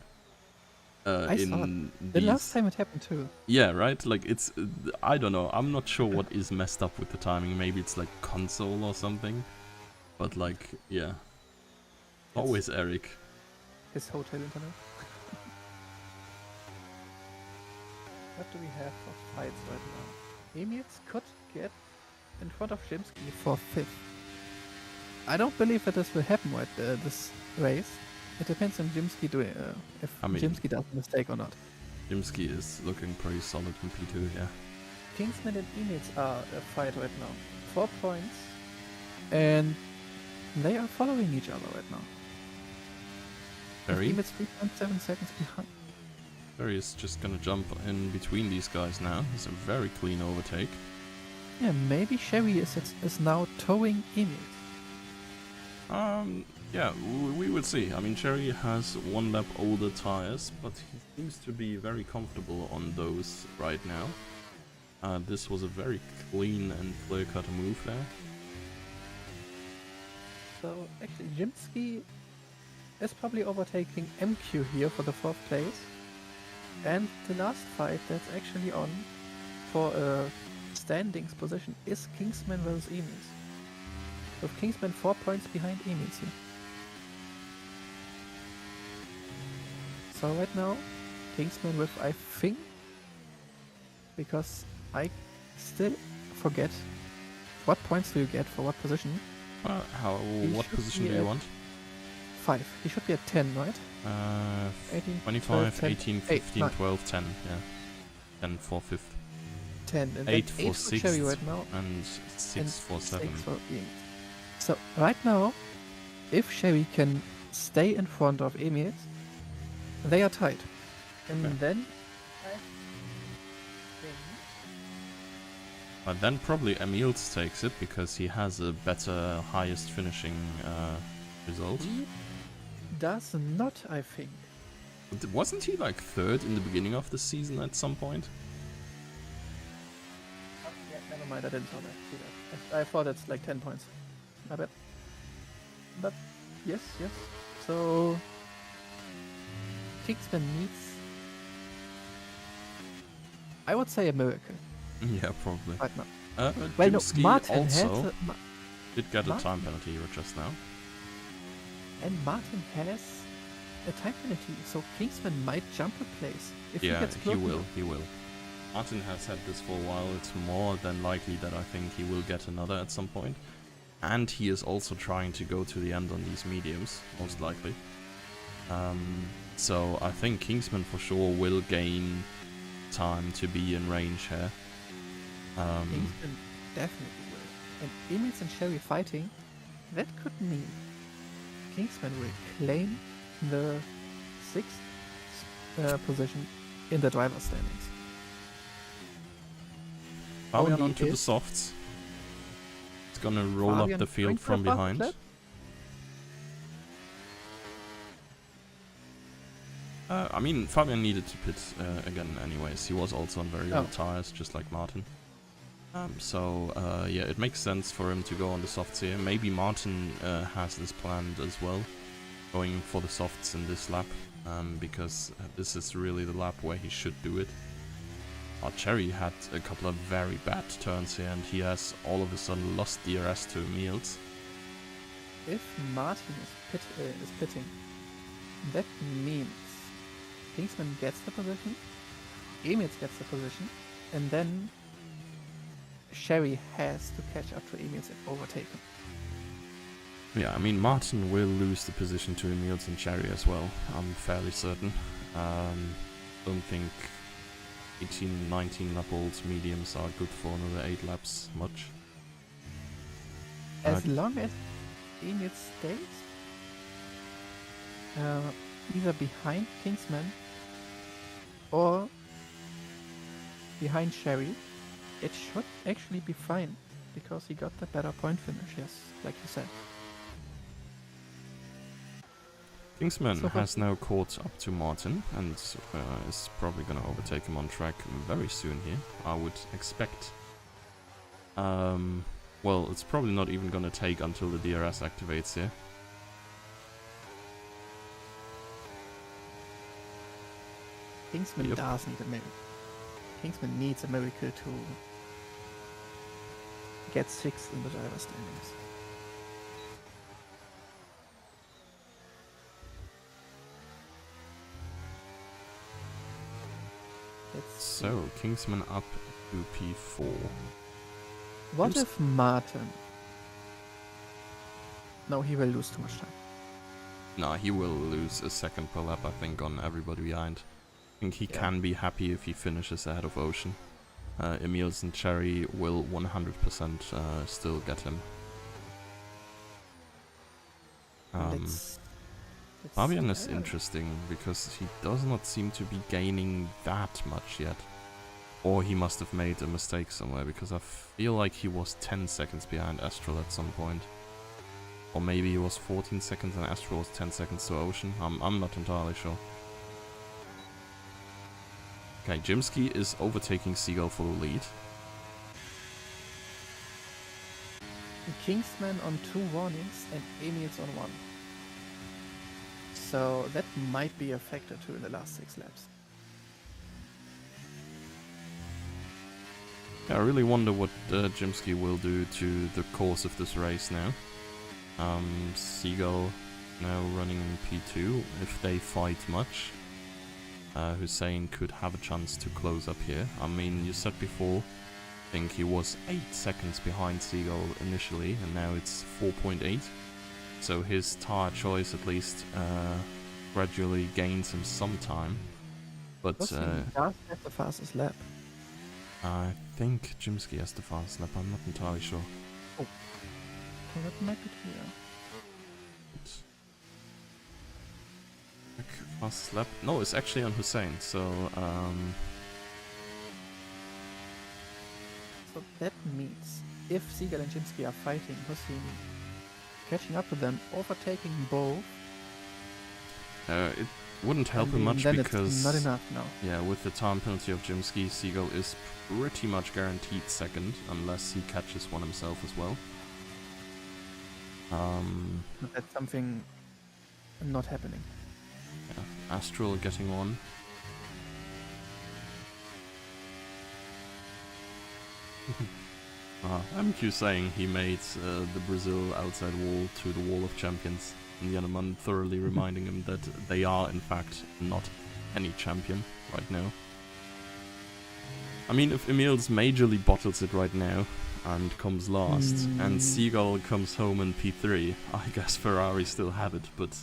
I saw In The last these, time it happened too. yeah, right. Like it's, I don't know. I'm not sure what is messed up with the timing. Maybe it's like console or something. But like, yeah, always Eric. His hotel internet. What do we have for fights right now? Emils could get in front of Jimsky for 5th. I don't believe that this will happen right this race. It depends on Jimsky doing if I mean- Jimsky does a mistake or not. Jimsky is looking pretty solid in P2. Yeah. Kingsman and Emils are a fight right now. 4 points. And they are following each other right now. Barry. Emils 3.7 seconds behind. Barry is just gonna jump in between these guys now. It's a very clean overtake. Yeah, maybe Sherry is now towing Emils. Yeah, we will see. I mean, Cherry has 1 lap older tires, but he seems to be very comfortable on those right now. This was a very clean and clear-cut move there. So actually Jimsky is probably overtaking MQ here for the 4th place. And the last fight that's actually on for a standings position is Kingsman versus Emils. With Kingsman 4 points behind Emils here. So right now, Kingsman with, I think, because I still forget what points do you get for what position? What should position be do you at want? 5. He should be at 10, right? 18, 25, 10, 18, 8, 15, 9. 12, 10, yeah. 10 for 5th, 10. And 8 then for Cherry 6th, right now. and 6 and for 6 7th. for Emils. So right now, if Sherry can stay in front of Emils, they are tied. And Okay. then I think But then probably Emils takes it because he has a better highest finishing result. he does not, I think. Wasn't he like 3rd in the beginning of the season at some point? Oh, yeah, never mind, I didn't see that. I thought it's like 10 points. My bad. But yes. So Kingsman needs, I would say, a miracle Yeah, probably. right now. Well, no, Martin also has did get a Martin- time penalty just now. and Martin has a time penalty, so Kingsman might jump a place if he Yeah, gets he close will. enough. He will. Martin has had this for a while. It's more than likely that I think he will get another at some point. And he is also trying to go to the end on these mediums, most likely. So I think Kingsman for sure will gain time to be in range here. Kingsman definitely will. And Emils and Sherry fighting, that could mean Kingsman will claim the 6th position in the driver's standings. Fabian Only onto the if softs. It's gonna roll Fabian up the field going for a from fast behind. lap? I mean, Fabian needed to pit again anyways. He was also on very old Oh. tires, just like Martin. Yeah, it makes sense for him to go on the softs here. Maybe Martin has this planned as well, going for the softs in this lap, because this is really the lap where he should do it. Cherry had a couple of very bad turns here, and he has all of a sudden lost DRS to Emils. If Martin is pitting, that means Kingsman gets the position, Emils gets the position, and then Sherry has to catch up to Emils and overtake him. Yeah, I mean, Martin will lose the position to Emils and Cherry as well, I'm fairly certain. Don't think 18, 19 lap olds mediums are good for another 8 laps much. As long as Emils stays either behind Kingsman or behind Sherry, it should actually be fine because he got the better point finish, yes, like you said. Kingsman So far, has now caught up to Martin and is probably going to overtake him on track very soon here, I would expect. Well, it's probably not even going to take until the DRS activates here. Kingsman Yep. does need a miracle. Kingsman needs a miracle to get 6th in the driver standings. Let's see. So, Kingsman up to P4. What Who's- if Martin? No, he will lose too much time. Nah, he will lose a second per lap, I think, on everybody behind. I think he Yeah. can be happy if he finishes ahead of Ocean. Emils and Cherry will 100% still get him. Let's Fabian is see. interesting because he does not seem to be gaining that much yet. Or he must have made a mistake somewhere because I feel like he was 10 seconds behind Astral at some point. Or maybe he was 14 seconds and Astral was 10 seconds to Ocean. I'm not entirely sure. Okay, Jimsky is overtaking Seagull for the lead. Kingsman on 2 warnings and Emils on 1. So that might be a factor too in the last 6 laps. Yeah, I really wonder what Jimsky will do to the course of this race now. Seagull now running in P2. If they fight much, Hussein could have a chance to close up here. I mean, you said before, I think he was 8 seconds behind Seagull initially, and now it's 4.8. So his tire choice at least gradually gains him some time. But Hussein does have the fastest lap. I think Jimsky has the fastest lap, I'm not entirely sure. So that might be clear. Fastest lap? No, it's actually on Hussein, so So that means if Seagull and Jimsky are fighting, Hussein catching up to them, overtaking both, it wouldn't help I him mean, much then because it's not enough now. yeah, with the time penalty of Jimsky, Seagull is pretty much guaranteed second unless he catches one himself as well. But that's something not happening. Yeah, Astral getting one. MQ saying he made the Brazil outside wall to the wall of champions. And Yaneman thoroughly reminding him that they are in fact not any champion right now. I mean, if Emils majorly bottles it right now and comes last, and Seagull comes home in P3, I guess Ferrari still have it, but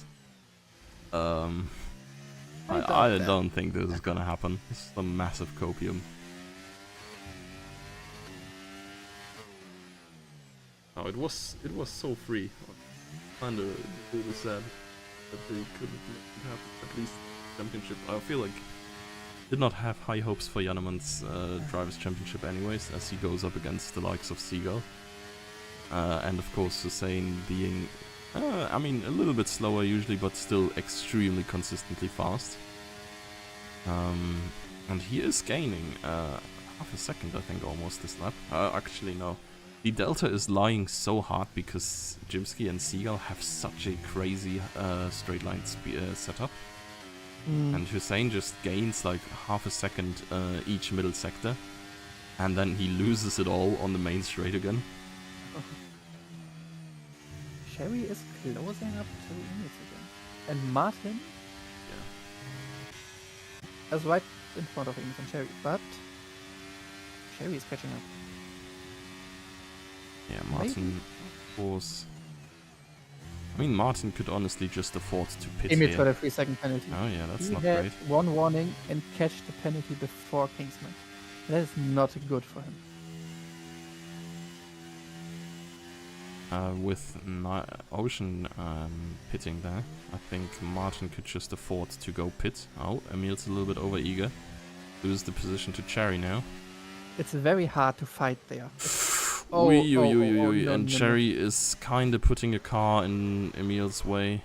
I don't think this is gonna happen. It's a massive copium. Oh, it was so free. Kinda really sad that they couldn't have at least championship. I feel like did not have high hopes for Yaneman's Drivers' Championship anyways, as he goes up against the likes of Seagull. And of course Hussein being, I mean, a little bit slower usually, but still extremely consistently fast. And he is gaining half a second, I think, almost this lap. Actually, no. The delta is lying so hard because Jimsky and Seagull have such a crazy straight line setup. And Hussein just gains like half a second each middle sector, and then he loses it all on the main straight again. Sherry is closing up to Emils again. And Martin is right in front of Emils and Sherry, but Sherry is catching up. Yeah, Martin was... I mean, Martin could honestly just afford to pit Emils here. got a 3-second penalty. Oh yeah, that's He not had great. 1 warning and catch the penalty before Kingsman. That is not good for him. With Ocean pitting there, I think Martin could just afford to go pit. Oh, Emil's a little bit over eager. Lose the position to Cherry now. It's very hard to fight there. And Cherry is kinda putting a car in Emil's way.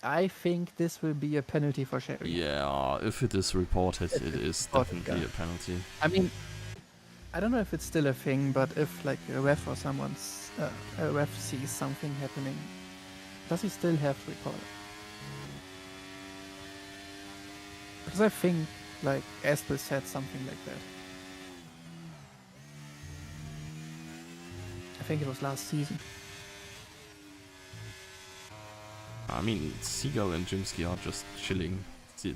I think this will be a penalty for Sherry. Yeah, if it is reported, If it it's is reported, definitely yeah. a penalty. I mean, I don't know if it's still a thing, but if like a ref or a ref sees something happening, does he still have to report it? Because I think like Espel said something like that. I think it was last season. I mean, Seagull and Jimsky are just chilling.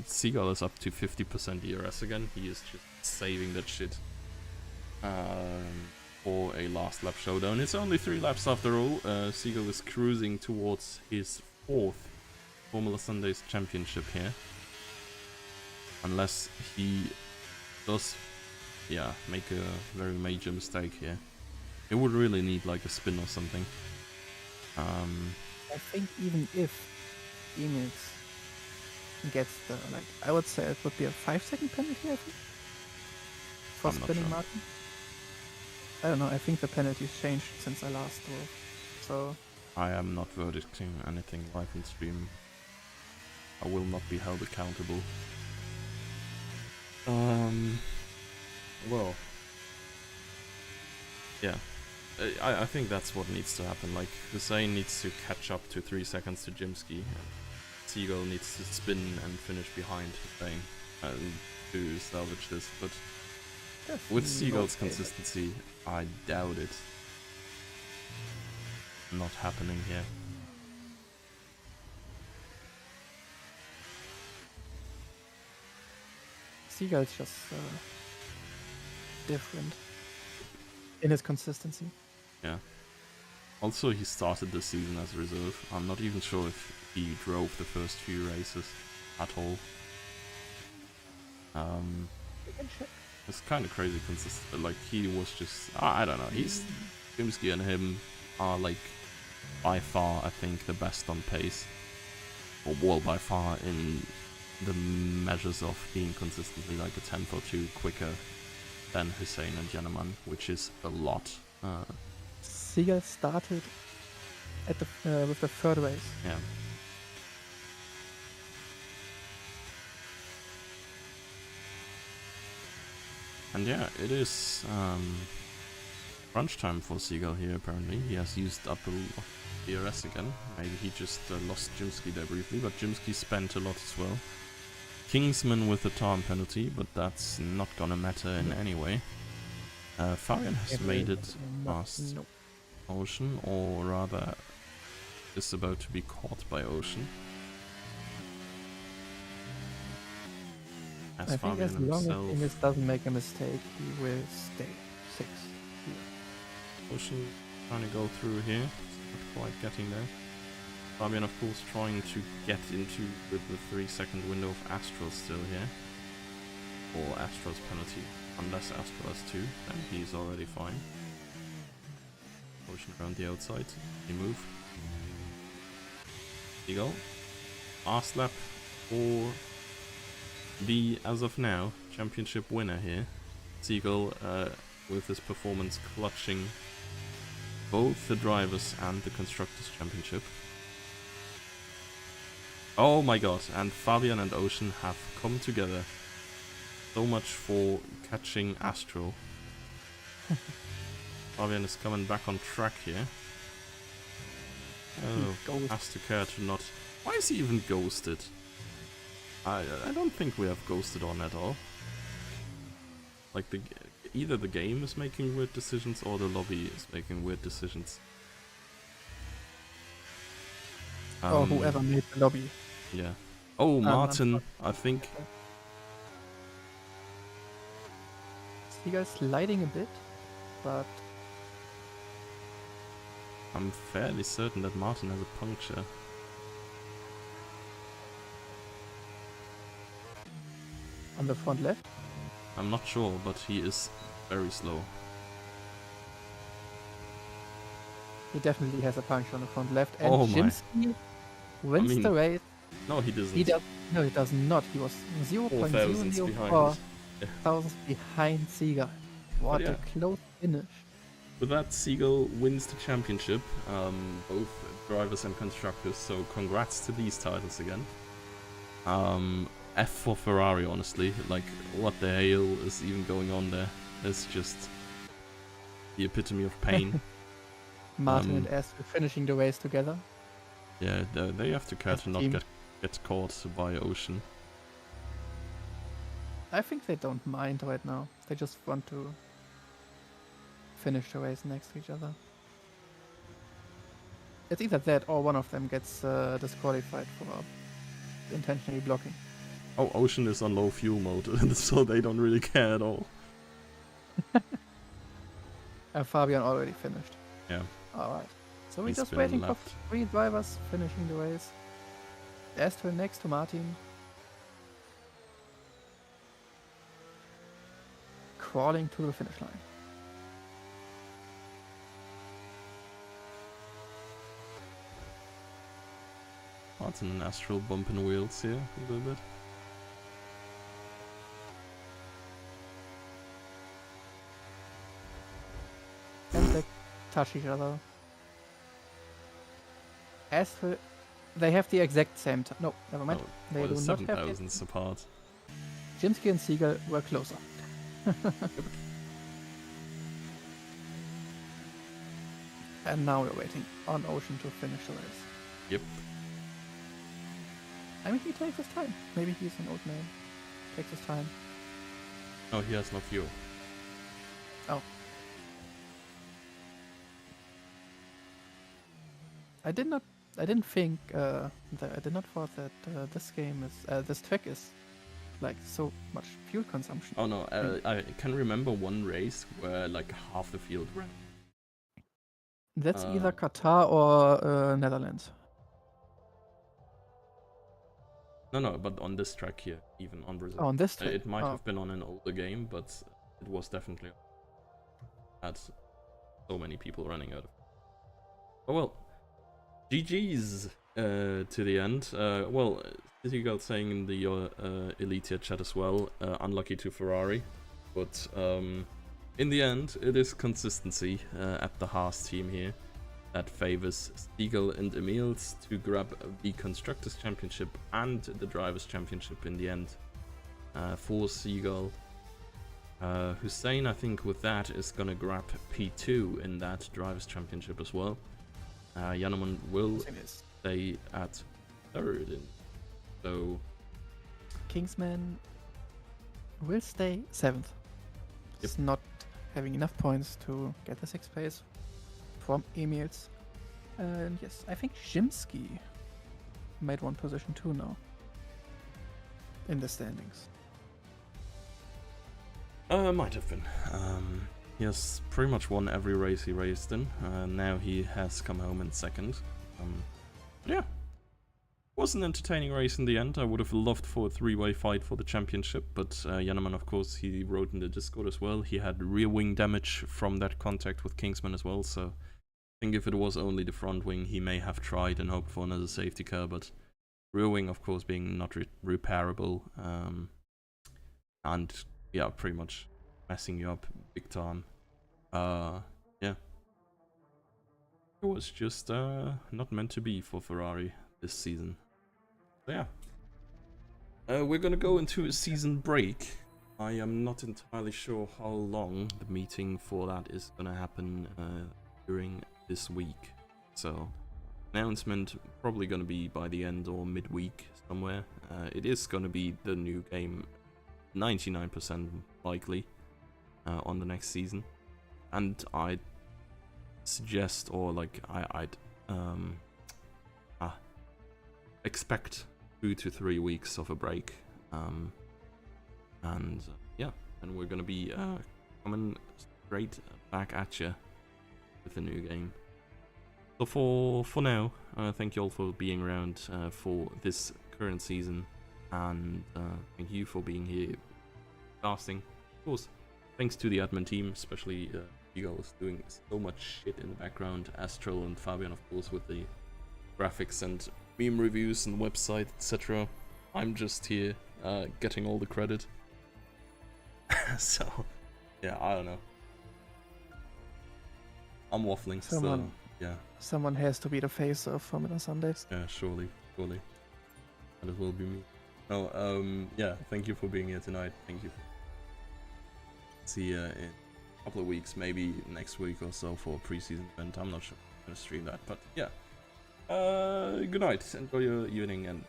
Seagull is up to 50% ERS again. He is just saving that shit for a last lap showdown. It's only 3 laps after all. Seagull is cruising towards his 4th Formula Sundays championship here. Unless he does, make a very major mistake here. It would really need like a spin or something. I think even if Emils gets the, like, I would say it would be a 5-second penalty, I think, for I'm not spinning sure. Martin. I don't know, I think the penalty's changed since I last drove. So, I am not verdicting anything live in stream. I will not be held accountable. Well, yeah. I think that's what needs to happen. Like, Hussein needs to catch up to 3 seconds to Jimsky. Seagull needs to spin and finish behind Hussein to salvage this. But with Seagull's consistency, I doubt it. Not happening here. Seagull's just different in his consistency. Yeah. Also, he started the season as a reserve. I'm not even sure if he drove the first few races at all. It's kind of crazy consistent. Like, he was just, I don't know. Jimsky and him are like by far, I think, the best on pace. Or well, by far in the measures of being consistently like a 10th or 2 quicker than Hussein and Janeman, which is a lot. Seagull started at the with the third race. Yeah. And yeah, it is crunch time for Seagull here, apparently. He has used up a lot of DRS again. Maybe he just lost Jimsky there briefly, but Jimsky spent a lot as well. Kingsman with a time penalty, but that's not gonna matter in any way. Fabian has made it past Ocean, or rather is about to be caught by Ocean. As I think Fabian as long himself, as Emils doesn't make a mistake, he will stay 6. Ocean trying to go through here, not quite getting there. Fabian, of course, trying to get into with the 3-second window of Astral still here. Or Astral's penalty. Unless Astral has 2, then he's already fine. Ocean around the outside. He move. Seagull. Last lap for the, as of now, championship winner here. Seagull, with his performance clutching both the Drivers and the Constructors' Championship. Oh my god, and Fabian and Ocean have come together. So much for catching Astral. Fabian is coming back on track here. Oh, has to care to not... Why is he even ghosted? I don't think we have ghosted on at all. Like, either the game is making weird decisions or the lobby is making weird decisions. Or whoever made the lobby. Yeah. Oh, Martin, I think. Seagull's sliding a bit, but I'm fairly certain that Martin has a puncture. on the front left. I'm not sure, but he is very slow. He definitely has a puncture on the front left. And Oh my. Jimsky wins the race. No, he doesn't. He does. No, he does not. He was 4 thousandths 0.004 behind. thousandths behind Seagull. What yeah. a close finish. with that, Seagull wins the championship, both drivers and constructors, so congrats to these titles again. F for Ferrari, honestly. Like, what the hell is even going on there? It's just the epitome of pain. Martin and Aston finishing the race together. Yeah, they have to catch and not get caught by Ocean. I think they don't mind right now. They just want to finish the race next to each other. It's either that or one of them gets disqualified for intentionally blocking. Oh, Ocean is on low fuel mode, so they don't really care at all. Fabian already finished. Yeah. Alright. So we're He's just been waiting left. for 3 drivers finishing the race. Aston next to Martin. Crawling to the finish line. Martin and Astral bumping wheels here a little bit. And they touch each other. Astral, they have the exact same time. No, never mind. Oh, They well, do not have 7,000s apart. Jimsky and Seagull were closer. And now we're waiting on Ocean to finish the race. Yep. I mean, he takes his time. Maybe he's an old man. Takes his time. Oh, he has no fuel. Oh. I didn't think I did not thought that this game is this track is like so much fuel consumption. Oh no, I can remember one race where like half the field ran. That's either Qatar or Netherlands. No, but on this track here, even on Brazil. Oh, on this track. It might have been on an older game, but it was definitely had so many people running out of. Oh well, GG's to the end. Well, City Girl saying in the Elitia chat as well, unlucky to Ferrari, but in the end, it is consistency at the Haas team here that favors Seagull and Emils to grab the Constructors' Championship and the Drivers' Championship in the end for Seagull. Hussein, I think, with that is gonna grab P2 in that Drivers' Championship as well. Janneman will stay at 3rd, so Kingsman will stay 7th. It's not having enough points to get the 6th place from Emils. And yes, I think Jimsky made 1 position too now in the standings. Might have been. He has pretty much won every race he raced in. Now he has come home in 2nd. Yeah. Was an entertaining race in the end. I would have loved for a 3-way fight for the championship, but Janneman, of course, he wrote in the Discord as well. He had rear wing damage from that contact with Kingsman as well, so I think if it was only the front wing, he may have tried and hoped for another safety car, but rear wing, of course, being not repairable, and yeah, pretty much messing you up big time. Yeah. It was just not meant to be for Ferrari this season. So yeah. We're gonna go into a season break. I am not entirely sure how long the meeting for that is gonna happen during this week. So, announcement probably gonna be by the end or midweek somewhere. It is gonna be the new game, 99% likely, on the next season. And I'd suggest, or like I'd expect 2 to 3 weeks of a break, and yeah, and we're gonna be coming straight back at you with a new game. So for now, thank you all for being around for this current season, and thank you for being here casting. Of course, thanks to the admin team, especially you guys doing so much shit in the background. Astral and Fabian, of course, with the graphics and meme reviews and website, etc. I'm just here getting all the credit. So, yeah, I don't know. I'm waffling, so Someone- yeah, Someone has to be the face of Formula Sundays. yeah, surely. And it will be me. No, yeah, thank you for being here tonight. Thank you. See you in a couple of weeks, maybe next week or so for a preseason event. I'm not sure I'm gonna stream that, but yeah. Good night. Enjoy your evening and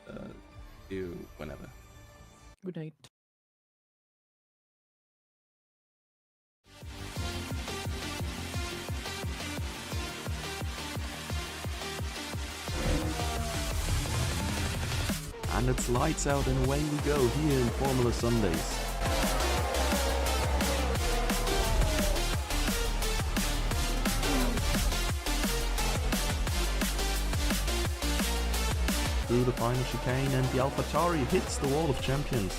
see you whenever. Good night. And it's lights out and away we go here in Formula Sundays. Through the final chicane and the AlphaTauri hits the wall of champions.